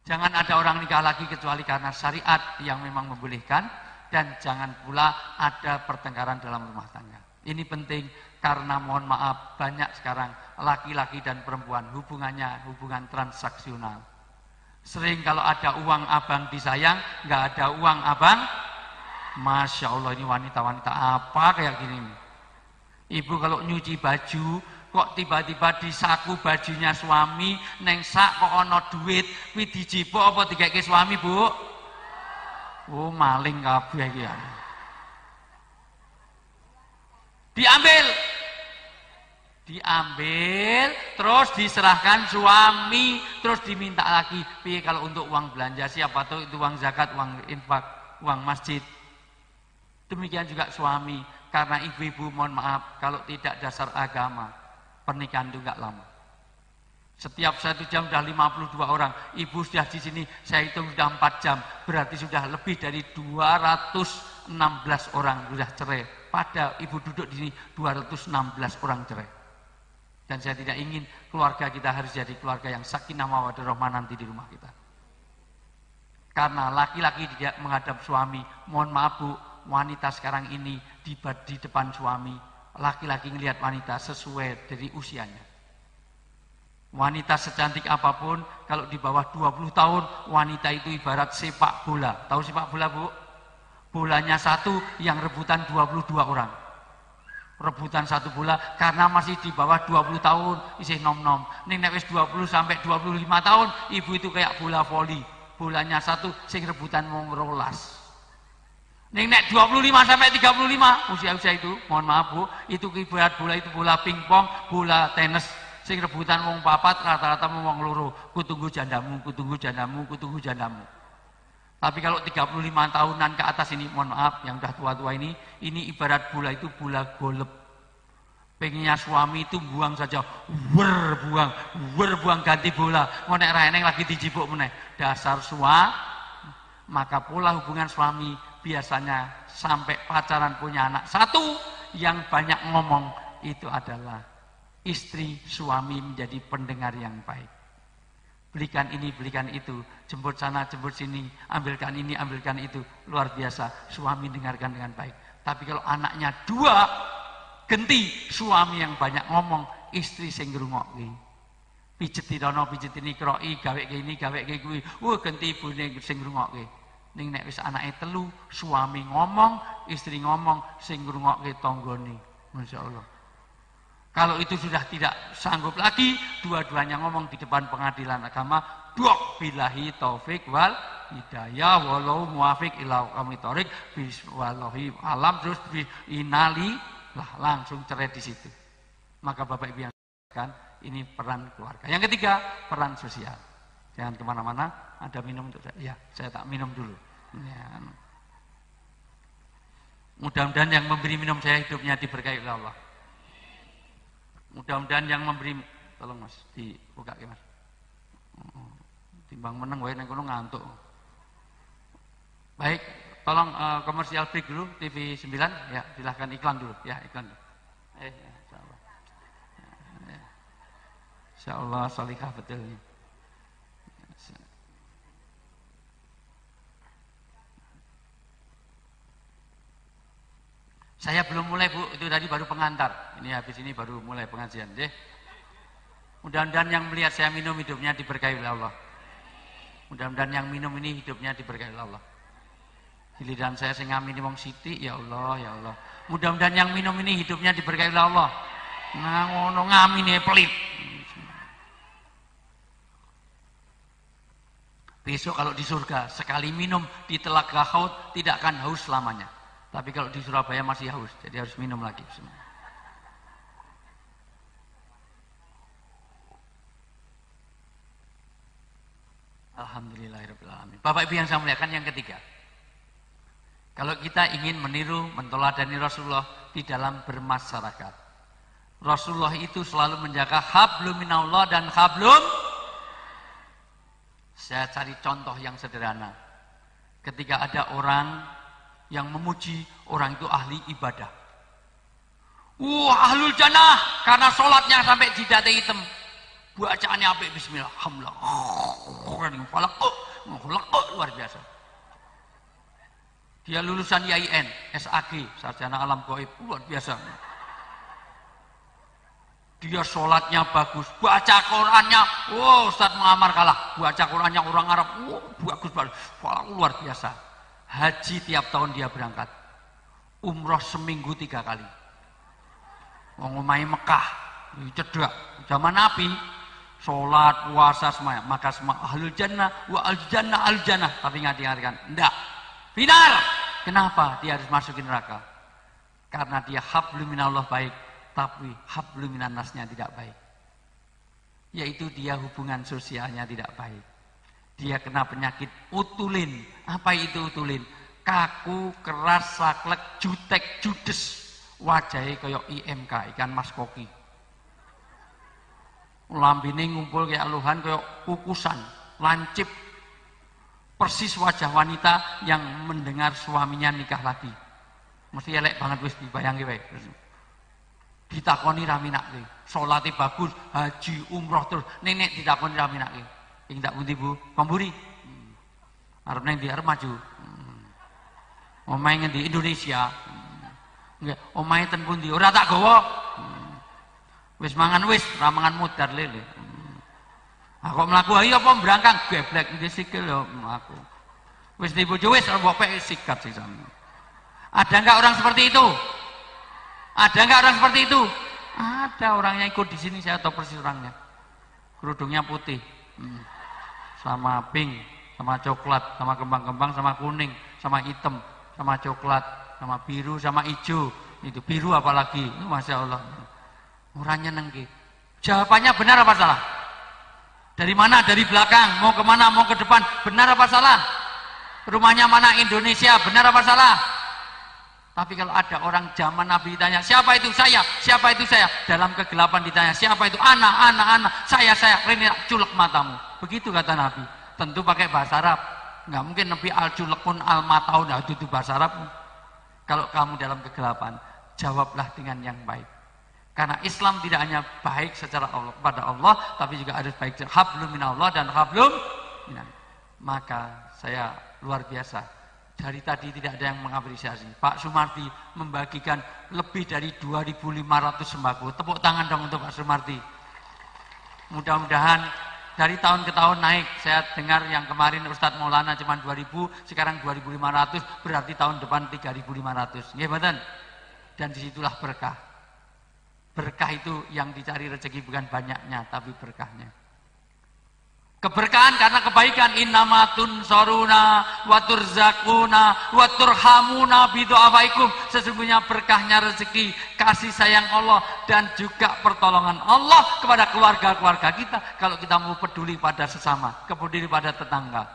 Jangan ada orang nikah lagi kecuali karena syariat yang memang membolehkan. Dan jangan pula ada pertengkaran dalam rumah tangga. Ini penting karena mohon maaf banyak sekarang laki-laki dan perempuan hubungannya hubungan transaksional. Sering kalau ada uang abang disayang, nggak ada uang abang, Masya Allah ini wanita-wanita apa kayak gini. Ibu kalau nyuci baju, kok tiba-tiba di saku bajunya suami, neng sak kok ono duit, kuwi dijipuk apa dikeke suami Bu? Oh, maling kabeh iki ya. Diambil, terus diserahkan suami, terus diminta lagi. Piye kalau untuk uang belanja, siapa tahu itu uang zakat, uang infak, uang masjid. Demikian juga suami, karena ibu-ibu mohon maaf, kalau tidak dasar agama, pernikahan itu enggak lama. Setiap 1 jam sudah 52 orang, ibu sudah di sini, saya hitung sudah 4 jam, berarti sudah lebih dari 216 orang sudah cerai. Pada ibu duduk di sini 216 orang cerai. Dan saya tidak ingin keluarga kita harus jadi keluarga yang sakinah mawaddah rahmah nanti di rumah kita. Karena laki-laki tidak menghadap suami, mohon maaf Bu, wanita sekarang ini di depan suami, laki-laki ngelihat wanita sesuai dari usianya. Wanita secantik apapun, kalau di bawah 20 tahun, wanita itu ibarat sepak bola. Tahu sepak bola Bu? Bolanya satu, yang rebutan 22 orang. Rebutan satu bola, karena masih di bawah 20 tahun, isih nom-nom. Ning nek wis 20 sampai 25 tahun, ibu itu kayak bola voli. Bolanya satu, sing rebutan mung 12. Ning nek 25 sampai 35, usia-usia itu, mohon maaf Bu, itu ibarat bola itu bola pingpong, bola tenis. Sing rebutan wong papat, rata-rata wong loro. Kutunggu jandamu, kutunggu jandamu, kutunggu jandamu. Tapi kalau 35 tahunan ke atas ini, mohon maaf, yang udah tua-tua ini ibarat bola itu bola golep. Pengennya suami itu buang saja, buang ganti bola. Mau nek ra eneng lagi dijipuk meneh. Dasar maka pola hubungan suami biasanya sampai pacaran punya anak satu, yang banyak ngomong itu adalah istri suami menjadi pendengar yang baik. Belikan ini, belikan itu, jemput sana, jemput sini, ambilkan ini, ambilkan itu. Luar biasa, suami dengarkan dengan baik. Tapi kalau anaknya dua, genti, suami yang banyak ngomong, istri sing ngrungokke. Pijeti dono, pijeti ini, kroi, gawe gini, gawe gini, genti ibune sing ngrungokke. Ning nek wis anake telu, suami ngomong, istri ngomong, sing ngrungokke tanggane. Masyaallah. Kalau itu sudah tidak sanggup lagi, dua-duanya ngomong di depan pengadilan agama, dok billahi taufik wal hidayah walau muwafiq ila aqwamit thoriq biswallahi alam, terus inali lah, langsung cerai di situ. Maka Bapak Ibu yang kan, ini peran keluarga. Yang ketiga, peran sosial. Jangan kemana-mana, ada minum untuk saya. Ya, saya tak minum dulu. Ya. Mudah-mudahan yang memberi minum saya hidupnya diberkahi oleh Allah. Mudah-mudahan yang memberi, tolong Mas, dibuka ya Mas. Timbang meneng wae nang kono ngantuk. Baik, tolong komersial break dulu TV 9 ya, silahkan iklan dulu ya, iklan dulu. Insyaallah. Ya. Insyaallah salihah betul. Saya belum mulai Bu, itu tadi baru pengantar. Ini habis ini baru mulai pengajian. Mudah-mudahan yang melihat saya minum hidupnya diberkahi oleh Allah. Mudah-mudahan yang minum ini hidupnya diberkahi oleh Allah. Giliran saya sing ngamini wong sithik, ya Allah, ya Allah. Mudah-mudahan yang minum ini hidupnya diberkahi oleh Allah. Nah ngono ngamine pelit. Besok kalau di surga sekali minum di telaga Haud tidak akan haus selamanya. Tapi kalau di Surabaya masih haus, jadi harus minum lagi. Alhamdulillahirabbil alamin. Bapak Ibu yang saya muliakan, yang ketiga. Kalau kita ingin meniru, menteladani Rasulullah di dalam bermasyarakat. Rasulullah itu selalu menjaga hablum minallah dan hablum. Saya cari contoh yang sederhana. Ketika ada orang yang memuji, orang itu ahli ibadah. Ahlul jannah karena sholatnya sampai jidatnya hitam. Bacaannya apik, bismillah, alhamdulillah. Luar biasa. Dia lulusan IAIN, SAG, sarjana alam gaib, luar biasa. Dia sholatnya bagus, baca Qurannya, Ustaz Muammar kalah. Baca Qurannya orang Arab, bagus banget, luar biasa. Haji tiap tahun dia berangkat, umroh seminggu 3 kali. Ngomai Mekah, cedak, zaman Nabi, sholat, puasa semuanya. Maka semua ahlul jannah, wa al jannah al jannah. Tapi ingat-ingatkan, enggak. Benar. Kenapa dia harus masukin neraka? Karena dia hablum minallah baik, tapi hablum minannasnya tidak baik. Yaitu dia hubungan sosialnya tidak baik. Dia kena penyakit utulin. Apa itu utulin? Kaku, keras, saklek, jutek, judes. Wajahnya kayak IMK, ikan mas koki. Lambene ngumpul kayak aluhan, kayak kukusan, lancip. Persis wajah wanita yang mendengar suaminya nikah lagi. Mesti elek banget wis dibayangke wae. Ditakoni ra minake. Salate bagus, haji, umroh terus. Nenek ditakoni ra minake. Ing tak pundi Bu? Pamburi. Arep nang ndi arep maju. Omahe ngendi Indonesia. Nggih, omahe ten pundi? Ora tak gawa. Wis mangan wis, ra mangan mudar lele. Aku mlaku ayo apa berangkang geblek ndi sikil yo mlaku. Wis di bojo wis mbok pek sikat sisan. Ada enggak orang seperti itu? Ada enggak orang seperti itu? Ada, orangnya ikut di sini, saya tahu persis orangnya. Kerudungnya putih. Sama pink, sama coklat, sama kembang-kembang, sama kuning, sama hitam, sama coklat, sama biru, sama hijau. Itu biru apalagi. Masya Allah. Orangnya nengki. Jawabannya benar apa salah? Dari mana? Dari belakang. Mau kemana? Mau ke depan. Benar apa salah? Rumahnya mana? Indonesia. Benar apa salah? Tapi kalau ada orang zaman Nabi ditanya, siapa itu? Saya. Siapa itu? Saya. Dalam kegelapan ditanya, siapa itu? Anak. Saya. Ini culek matamu. Begitu kata Nabi. Tentu pakai bahasa Arab. Nggak mungkin Nabi al-culekun al-mataun. Nah, itu bahasa Arab. Kalau kamu dalam kegelapan, jawablah dengan yang baik. Karena Islam tidak hanya baik secara Allah, pada Allah, tapi juga harus baik hablum minallah dan hablum minan. Maka saya luar biasa. Dari tadi tidak ada yang mengapresiasi. Pak Sumardi membagikan lebih dari 2.500 sembako. Tepuk tangan dong untuk Pak Sumardi. Mudah-mudahan dari tahun ke tahun naik. Saya dengar yang kemarin Ustadz Maulana cuma 2.000, sekarang 2.500, berarti tahun depan 3.500. Nggih mboten? Dan disitulah berkah. Berkah itu yang dicari rezeki bukan banyaknya, tapi berkahnya. Keberkahan karena kebaikan. Innamatun soruna waturzakuna waturhamuna bidu'afaikum. Sesungguhnya berkahnya rezeki, kasih sayang Allah, dan juga pertolongan Allah kepada keluarga-keluarga kita. Kalau kita mau peduli pada sesama, peduli pada tetangga.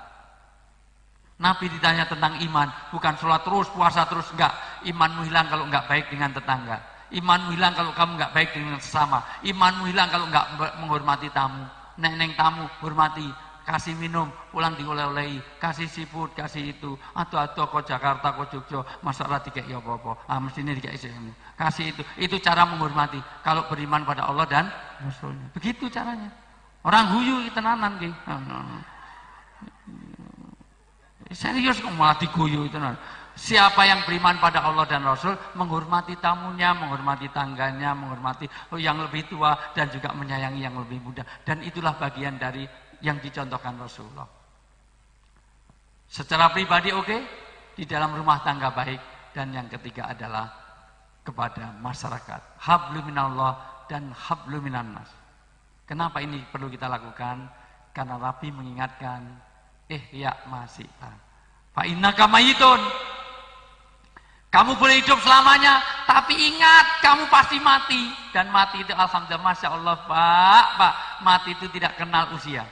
Nabi ditanya tentang iman, bukan sholat terus, puasa terus, enggak. Imanmu hilang kalau enggak baik dengan tetangga. Imanmu hilang kalau kamu enggak baik dengan sesama. Imanmu hilang kalau enggak menghormati tamu. Neng tamu hormati, kasih minum, pulang dioleh-olehi, kasih siput, kasih itu. Atuh-atuh kok Jakarta, kok Jogja, masalah dikek ya apa-apa. Mestinya dikek isimu. Kasih itu. Itu cara menghormati. Kalau beriman pada Allah dan Rasulnya. Begitu caranya. Orang guyu tenanan nggih. Serius kok malah diguyu tenan. Siapa yang beriman pada Allah dan Rasul, menghormati tamunya, menghormati tangganya, menghormati yang lebih tua, dan juga menyayangi yang lebih muda. Dan itulah bagian dari yang dicontohkan Rasulullah. Secara pribadi oke, di dalam rumah tangga baik, dan yang ketiga adalah kepada masyarakat. Hablum minallah dan hablum minannas. Kenapa ini perlu kita lakukan? Karena Nabi mengingatkan, ya masih fa innaka mayitun. Kamu boleh hidup selamanya, tapi ingat kamu pasti mati. Dan mati itu alhamdulillah, Masya Allah Pak, mati itu tidak kenal usia.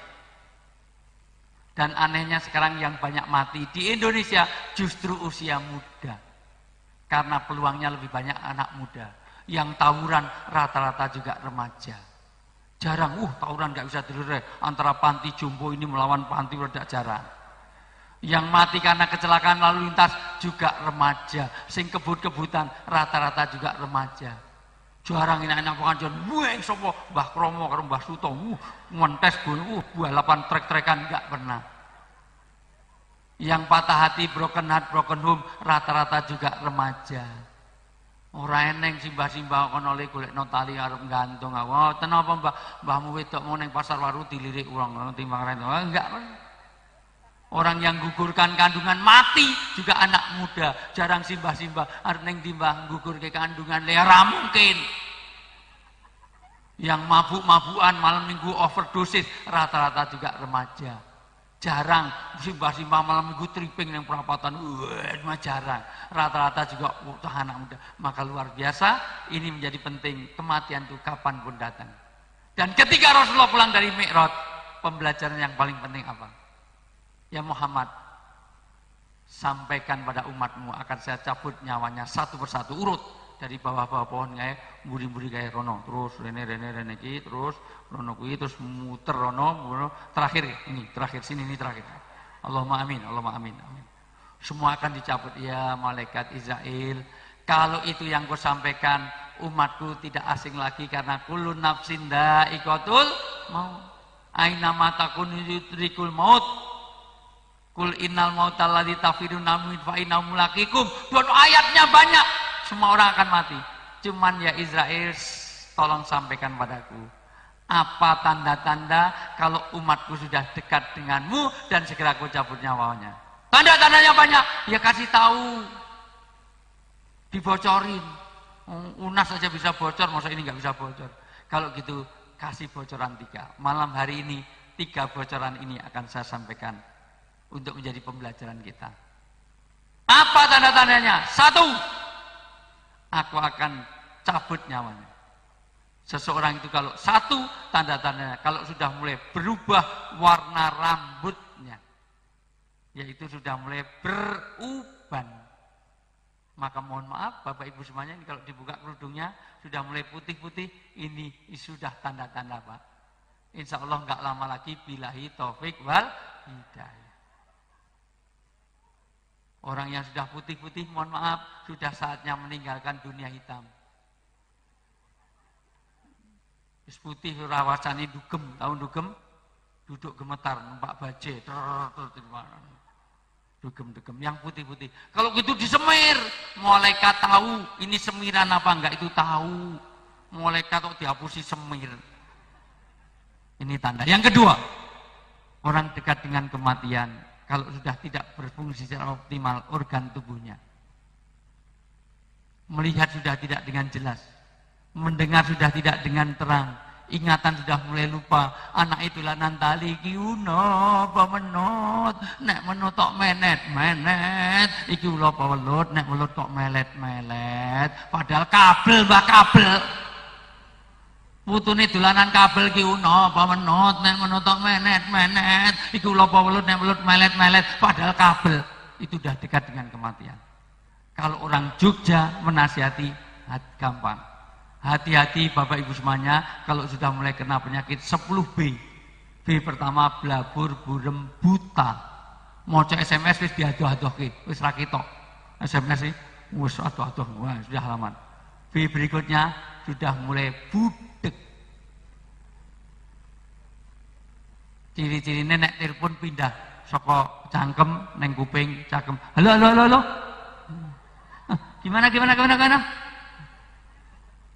Dan anehnya sekarang yang banyak mati di Indonesia justru usia muda. Karena peluangnya lebih banyak anak muda. Yang tawuran rata-rata juga remaja. Jarang, tawuran gak bisa direrai. Antara panti jompo ini melawan panti redak jarang. Yang mati karena kecelakaan lalu lintas juga remaja. Sing kebut-kebutan rata-rata juga remaja. Jarang enak-enak pengajian. Bueng sopo Mbah Kromo karo Mbah Suto. Ngentes balapan trek-trekan enggak pernah. Yang patah hati, broken heart, broken home rata-rata juga remaja. Ora eneng simbah-simbah kono le golekno tali arep gantung. Ten apa mbahmu wedok mau ning pasar waru dilirik wong timbang rento. Enggak. Orang yang gugurkan kandungan mati juga anak muda. Jarang simbah-simbah arep ning timbang gugur ke kandungan ora mungkin. Yang mabuk-mabukan malam minggu overdosis rata-rata juga remaja. Jarang simbah-simbah malam minggu tripping yang perapatan, jarang. Rata-rata juga anak muda. Maka luar biasa, ini menjadi penting. Kematian itu kapanpun datang. Dan ketika Rasulullah pulang dari Mi'raj, pembelajaran yang paling penting apa? Ya Muhammad, sampaikan pada umatmu akan saya cabut nyawanya satu persatu, urut dari bawah-bawah pohon kayak buri-buri kayak rono, terus rene ki, terus rono kui, terus muter rono, terakhir ini terakhir sini ini terakhir. Allahumma amin, Allahumma amin, amin. Semua akan dicabut ya malaikat Israel. Kalau itu yang kau sampaikan, umatku tidak asing lagi karena kullu nafsin dha'iqatul maut. Aina matakun yudrikul maut. Kul innal mautal ladzi tafiruna min fa innahu mulaqikum. Dan ayatnya banyak. Semua orang akan mati. Cuman ya Israel, tolong sampaikan padaku. Apa tanda-tanda kalau umatku sudah dekat denganmu dan segera kau cabut nyawanya? Tanda-tandanya banyak. Ya kasih tahu. Dibocorin. Unas saja bisa bocor, masa ini nggak bisa bocor. Kalau gitu kasih bocoran 3. Malam hari ini 3 bocoran ini akan saya sampaikan untuk menjadi pembelajaran kita. Apa tanda-tandanya? 1. Aku akan cabut nyawanya. Seseorang itu kalau 1 tanda-tandanya, kalau sudah mulai berubah warna rambutnya, yaitu sudah mulai beruban, maka mohon maaf Bapak Ibu semuanya, ini kalau dibuka kerudungnya sudah mulai putih-putih, ini sudah tanda-tanda Pak. Insya Allah nggak lama lagi, billahi taufik wal hidayah. Orang yang sudah putih-putih, mohon maaf, sudah saatnya meninggalkan dunia hitam. Wis putih rawasane dugem, tahun dugem, duduk gemetar, numpak baje, dugem-dugem, yang putih-putih. Kalau gitu disemir, malaikat tahu ini semiran apa enggak, itu tahu. Malaikat kok dihapusi semir. Ini tanda. Yang kedua, orang dekat dengan kematian, kalau sudah tidak berfungsi secara optimal organ tubuhnya. Melihat sudah tidak dengan jelas. Mendengar sudah tidak dengan terang. Ingatan sudah mulai lupa. Anak itulah nantali kiuno pemenut. Nek menut kok menet. Iki ulo pewelut, nek welut kok melet. Padahal kabel mbah kabel. Putune dolanan kabel ki uno apa menut, nek menut tok menet. Iku lho apa welut, nek welut melet. Padahal kabel itu sudah dekat dengan kematian. Kalau orang Jogja menasihati gampang. Hati-hati Bapak Ibu semuanya kalau sudah mulai kena penyakit 10B. B pertama blabur, burem, buta. Maca SMS wis diadoh-adohke, wis ra ketok. SMS wis adoh-adoh, wah sudah halaman. B berikutnya sudah mulai budek. Ciri-ciri nenek telepon pindah saka cangkem neng kuping cangkem. Halo. Gimana?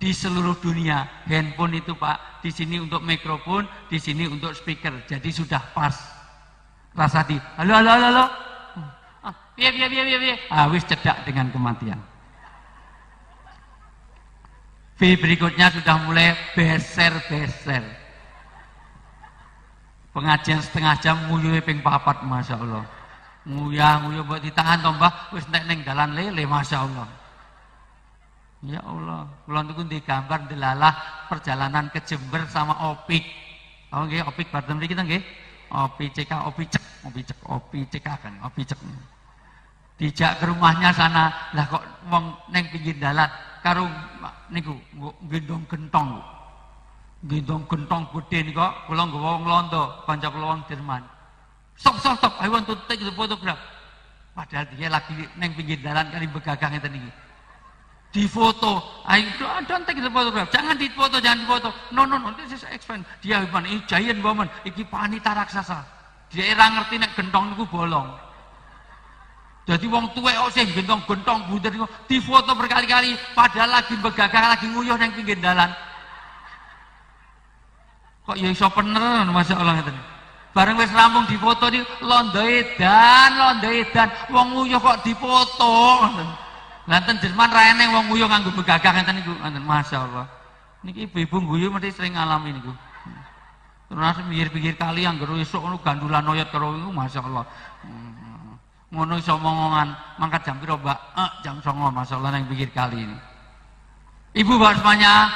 Di seluruh dunia handphone itu Pak, di sini untuk mikrofon, di sini untuk speaker. Jadi sudah pas. Rasa di halo. Piye. Wis cedak dengan kematian. B berikutnya sudah mulai beser. Pengajian setengah jam nguyuhe ping 4, Masya Allah. Nguyah buat ditahan toh Mbah, wis nek ning dalan lele, Masya Allah. Ya Allah, kula niku ndek gambar delalah perjalanan ke Jember sama Opik. Tahu nggih Opik bareng mriki ta nggih? Opik cek kan, Opik cek. Dijak ke rumahnya sana, lah kok wong ning pinggir dalan karo niku gendong gentong. Gendong gentong gede nih kok, kula nggawa wong Londo, kanca kula wong Jerman. Stop, I want to take the photograph. Padahal dia lagi neng pinggir jalan kali begagang ngeten iki. Di foto, don't take the photograph. Jangan difoto. No, this is expensive. Dia ini giant woman, iki panita raksasa. Dia ora ngerti nek gentong niku bolong. Jadi wong tuwek kok sing gentong bunder niku difoto berkali-kali padahal lagi begagang, lagi nguyuh neng pinggir jalan. Kok ya iso bener, Masya Allah ngeten. Bareng wis rampung difoto di londo edan, wong nguyuh kok difoto. Nanten Jerman ra eneng wong nguyuh nganggo begagang ngeten niku, Masya Allah. Niki ibu-ibu guyu mesti sering ngalami niku. Terus pinggir-pinggir kali yang geru esuk ngono gandulan oyot karo iku masyaallah. Ngono iso omongan mangkat jam piro, Mbak? Jam 09.00 masyaallah nang pinggir kali ini. Ibu bapak semuanya,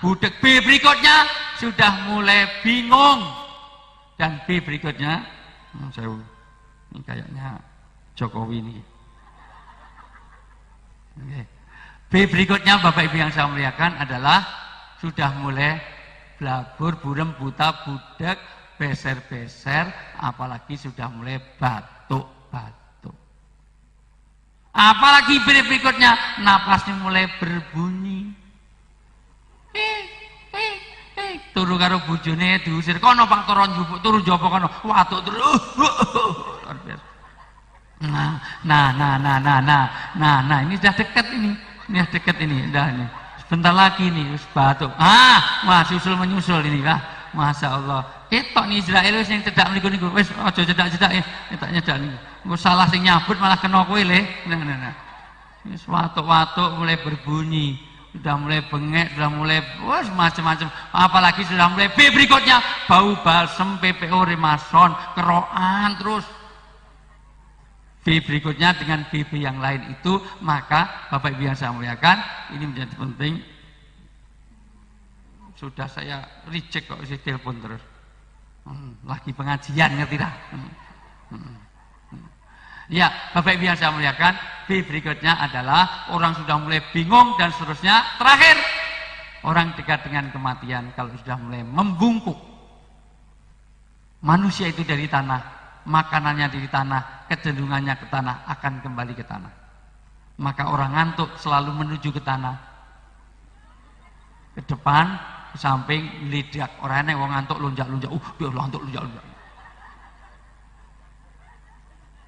budek B berikutnya sudah mulai bingung. Dan B berikutnya, ini kayaknya Jokowi ini. B berikutnya Bapak Ibu yang saya muliakan adalah sudah mulai blabur, burem, buta, budek, beser-beser, apalagi sudah mulai batuk-batuk. Apalagi B berikutnya, napasnya mulai berbunyi. Turu karo bojone diusir kono Pak turun jupuk turu jopo kono watuk terus. Nah ini sudah dekat ini sudah dekat ini dah ini sebentar lagi nih wis batuk susul menyusul ini lah Masya Allah ketok nih Israel wis yang cedak niku wis aja cedak-cedak tak nyedak niku engko salah sing nyabut malah kena kowe le nah wis watuk-watuk mulai berbunyi sudah mulai bengek, sudah mulai macam-macam. Apalagi sudah mulai B berikutnya bau balsem, PPO, remason, keroan terus. B berikutnya dengan BB yang lain itu, maka Bapak Ibu yang saya muliakan, ini menjadi penting. Sudah saya reject kok isi telepon terus. Lagi pengajian ngerti dah. Ya, Bapak Ibu yang saya muliakan, B berikutnya adalah orang sudah mulai bingung dan seterusnya. Terakhir, orang dekat dengan kematian kalau sudah mulai membungkuk. Manusia itu dari tanah, makanannya dari tanah, kecenderungannya ke tanah, akan kembali ke tanah. Maka orang ngantuk selalu menuju ke tanah. Ke depan, ke samping, lidak. Orang yang ngantuk lonjak-lonjak, dia ngantuk lonjak-lonjak.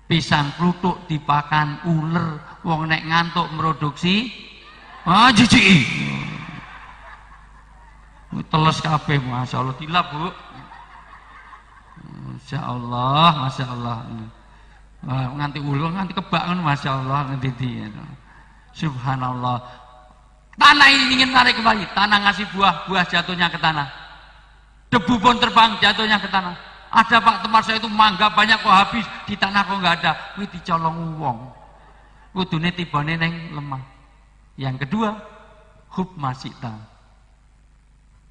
Pisang kluthuk dipakan uler, wong nek ngantuk produksi jijiki. Teles kabeh masyaallah dilap, Bu. Masyaallah, masyaallah. Nganti uler, nganti kebak ngono masyaallah nganti ndi. Subhanallah. Tanah ini ingin tarik kembali, tanah ngasih buah, buah jatuhnya ke tanah. Debu pun terbang jatuhnya ke tanah. Ada Pak tempat saya itu mangga banyak kok habis di tanah kok nggak ada. Kuwi dicolong wong. Kudune tibane neng lemah. Yang kedua, hub masita.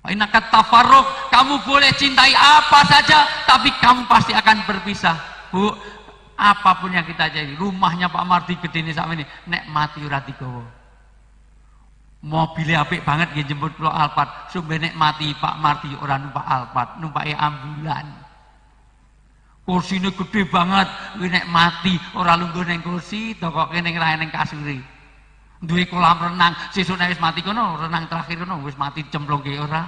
Inakat tafarruq, kamu boleh cintai apa saja, tapi kamu pasti akan berpisah. Bu, apapun yang kita jadi, rumahnya Pak Mardi gede ini sama ini, nek mati ora digawa. Mobilnya apik banget nggih jemput kula Alphard, sumbe nek mati Pak Mardi ora numpak Alphard, numpake ambulan. Kursine gede banget, nek mati ora lungguh ning kursi, dokoke ning rae ning kasuri. Duwe kolam renang, sesuk nek wis mati kono, renang terakhir kono wis mati cemplungke ora.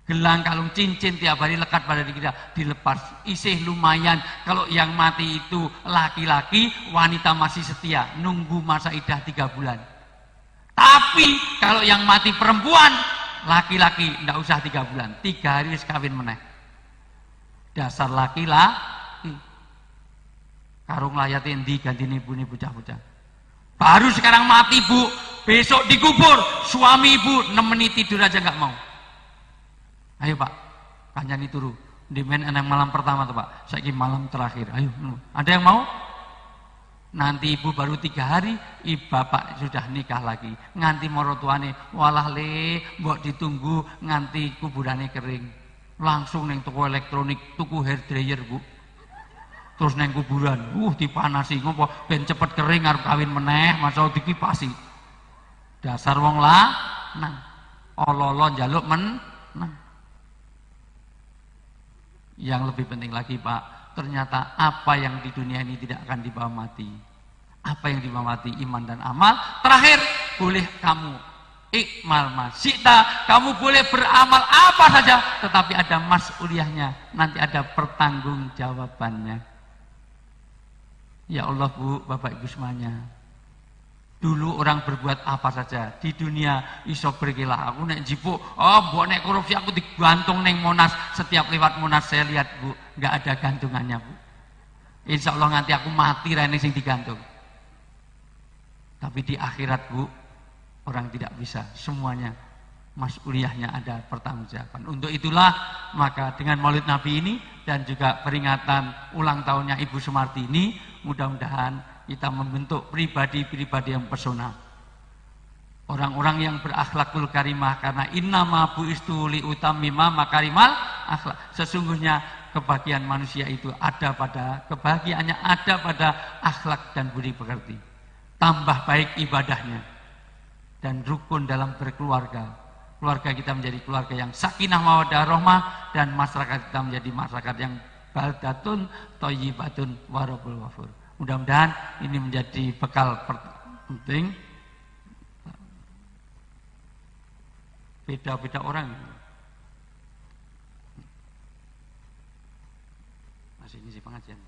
Gelang kalung cincin tiap hari lekat pada diri kita, dilepas. Isih lumayan kalau yang mati itu laki-laki, wanita masih setia, nunggu masa idah 3 bulan. Tapi kalau yang mati perempuan, laki-laki ndak usah 3 bulan, 3 hari wis kawin meneh. Dasar laki-laki karung layati endi gantine ibune bocah-bocah. Baru sekarang mati Bu, besok dikubur, suami ibu nemeni tidur aja nggak mau. Ayo Pak, kancani turu. Dimen eneng malam pertama tuh Pak, saiki malam terakhir. Ayo, ada yang mau? Nanti ibu baru 3 hari, bapak sudah nikah lagi. Nganti morotuane, walah le, mbok ditunggu nganti kuburane kering. Langsung neng toko elektronik tuku hair dryer Bu, terus neng kuburan dipanasi ngopo ben cepet kering arep kawin meneh masa dikipasi. Dasar wong lanang ololo njaluk menang. Yang lebih penting lagi Pak, ternyata apa yang di dunia ini tidak akan dibawa mati. Apa yang dibawa mati? Iman dan amal. Terakhir, boleh kamu ikmal masyita, kamu boleh beramal apa saja, tetapi ada mas'uliyahnya, nanti ada pertanggung jawabannya. Ya Allah Bu, Bapak Ibu semuanya, dulu orang berbuat apa saja di dunia iso berkilah. Aku nek jipuk, mbok nek korupsi aku digantung neng Monas. Setiap lewat Monas saya lihat Bu, nggak ada gantungannya Bu. Insya Allah nanti aku mati rene sing digantung. Tapi di akhirat Bu, orang tidak bisa semuanya mas'uliyahnya, ada pertanggungjawaban. Untuk itulah maka dengan Maulid Nabi ini dan juga peringatan ulang tahunnya Ibu Sumarti ini, mudah-mudahan kita membentuk pribadi-pribadi yang pesona, orang-orang yang berakhlakul karimah, karena innama bu'istu liutammima makarimal akhlak. Sesungguhnya kebahagiaan manusia itu ada pada kebahagiaannya ada pada akhlak dan budi pekerti. Tambah baik ibadahnya dan rukun dalam berkeluarga. Keluarga kita menjadi keluarga yang sakinah mawaddah rahmah, dan masyarakat kita menjadi masyarakat yang baldatun thayyibatun warabul wafur. Mudah-mudahan ini menjadi bekal penting. Beda-beda orang. Masih ngisi pengajian.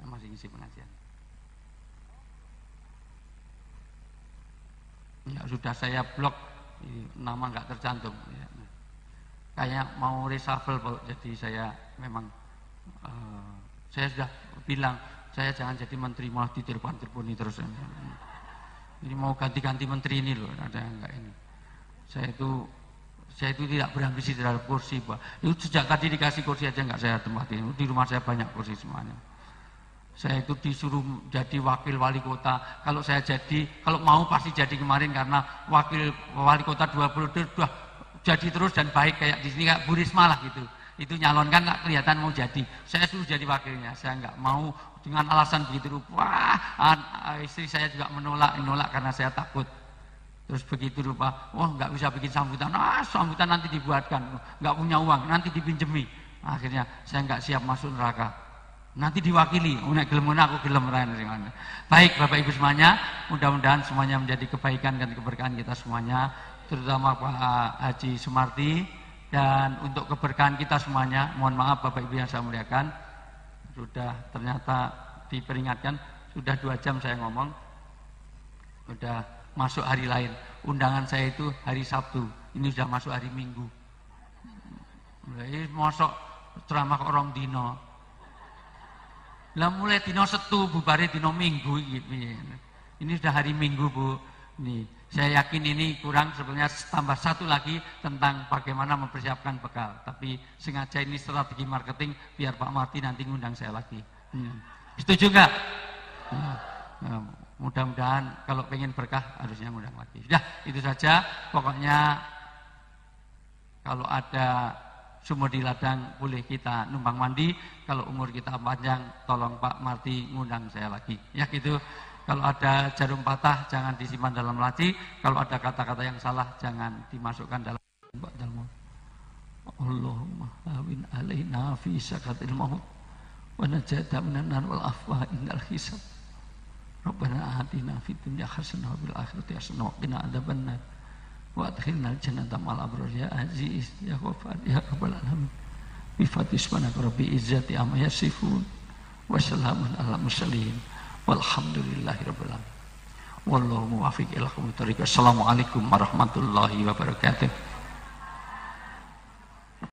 Masih ngisi pengajian. Ya sudah saya blok, nama nggak tercantum. Ya. Kayak mau reshuffle, jadi saya memang saya sudah bilang saya jangan jadi menteri, malah ditelepon-teleponi terus. Ini mau ganti-ganti menteri ini loh, ada yang enggak ini. Saya itu tidak berambisi terhadap kursi, Pak. Itu sejak tadi dikasih kursi aja nggak saya tempatin. Di rumah saya banyak kursi semuanya. Saya itu disuruh jadi wakil wali kota. Kalau saya jadi, kalau mau pasti jadi kemarin, karena wakil wali kota 20 sudah jadi terus dan baik kayak di sini, kayak Bu Risma lah gitu. Itu nyalonkan nggak kelihatan mau jadi. Saya suruh jadi wakilnya. Saya nggak mau dengan alasan begitu. Wah, istri saya juga menolak karena saya takut. Terus begitu rupa, nggak bisa bikin sambutan. Sambutan nanti dibuatkan, nggak punya uang, nanti dipinjemi. Akhirnya saya nggak siap masuk neraka. Nanti diwakili, nek gelem aku gelem rene. Baik Bapak Ibu semuanya, mudah-mudahan semuanya menjadi kebaikan dan keberkahan kita semuanya, terutama Pak Haji Sumarti, dan untuk keberkahan kita semuanya. Mohon maaf Bapak Ibu yang saya muliakan, sudah ternyata diperingatkan, sudah 2 jam saya ngomong, sudah masuk hari lain. Undangan saya itu hari Sabtu, ini sudah masuk hari Minggu. Ini masuk ceramah orang dino. Lah mulai dino Setu bubare dino Minggu gitu. Ini sudah hari Minggu, Bu. Nih, saya yakin ini kurang, sebenarnya tambah 1 lagi tentang bagaimana mempersiapkan bekal. Tapi sengaja ini strategi marketing biar Pak Marti nanti ngundang saya lagi. Setuju enggak? Mudah-mudahan kalau pengen berkah harusnya ngundang lagi. Sudah, itu saja. Pokoknya kalau ada sumur di ladang boleh kita numpang mandi. Kalau umur kita panjang, tolong Pak Marti ngundang saya lagi. Ya gitu. Kalau ada jarum patah jangan disimpan dalam laci. Kalau ada kata-kata yang salah jangan dimasukkan dalam Allahumma hawin alaina fi sakatil maut wa najata minan nar wal afwa indal hisab. Rabbana atina fid dunya hasanah wa fil akhirati hasanah wa qina adzabannar wa adkhilnal jannata ma'al abrar ya aziz ya ghafar ya rabbal alamin bi fatismanaka rabbi izzati amma yasifun wa salamun alal mursalin walhamdulillahi rabbil alamin wallahu muwaffiq ila aqwamit thoriq. Assalamualaikum warahmatullahi wabarakatuh.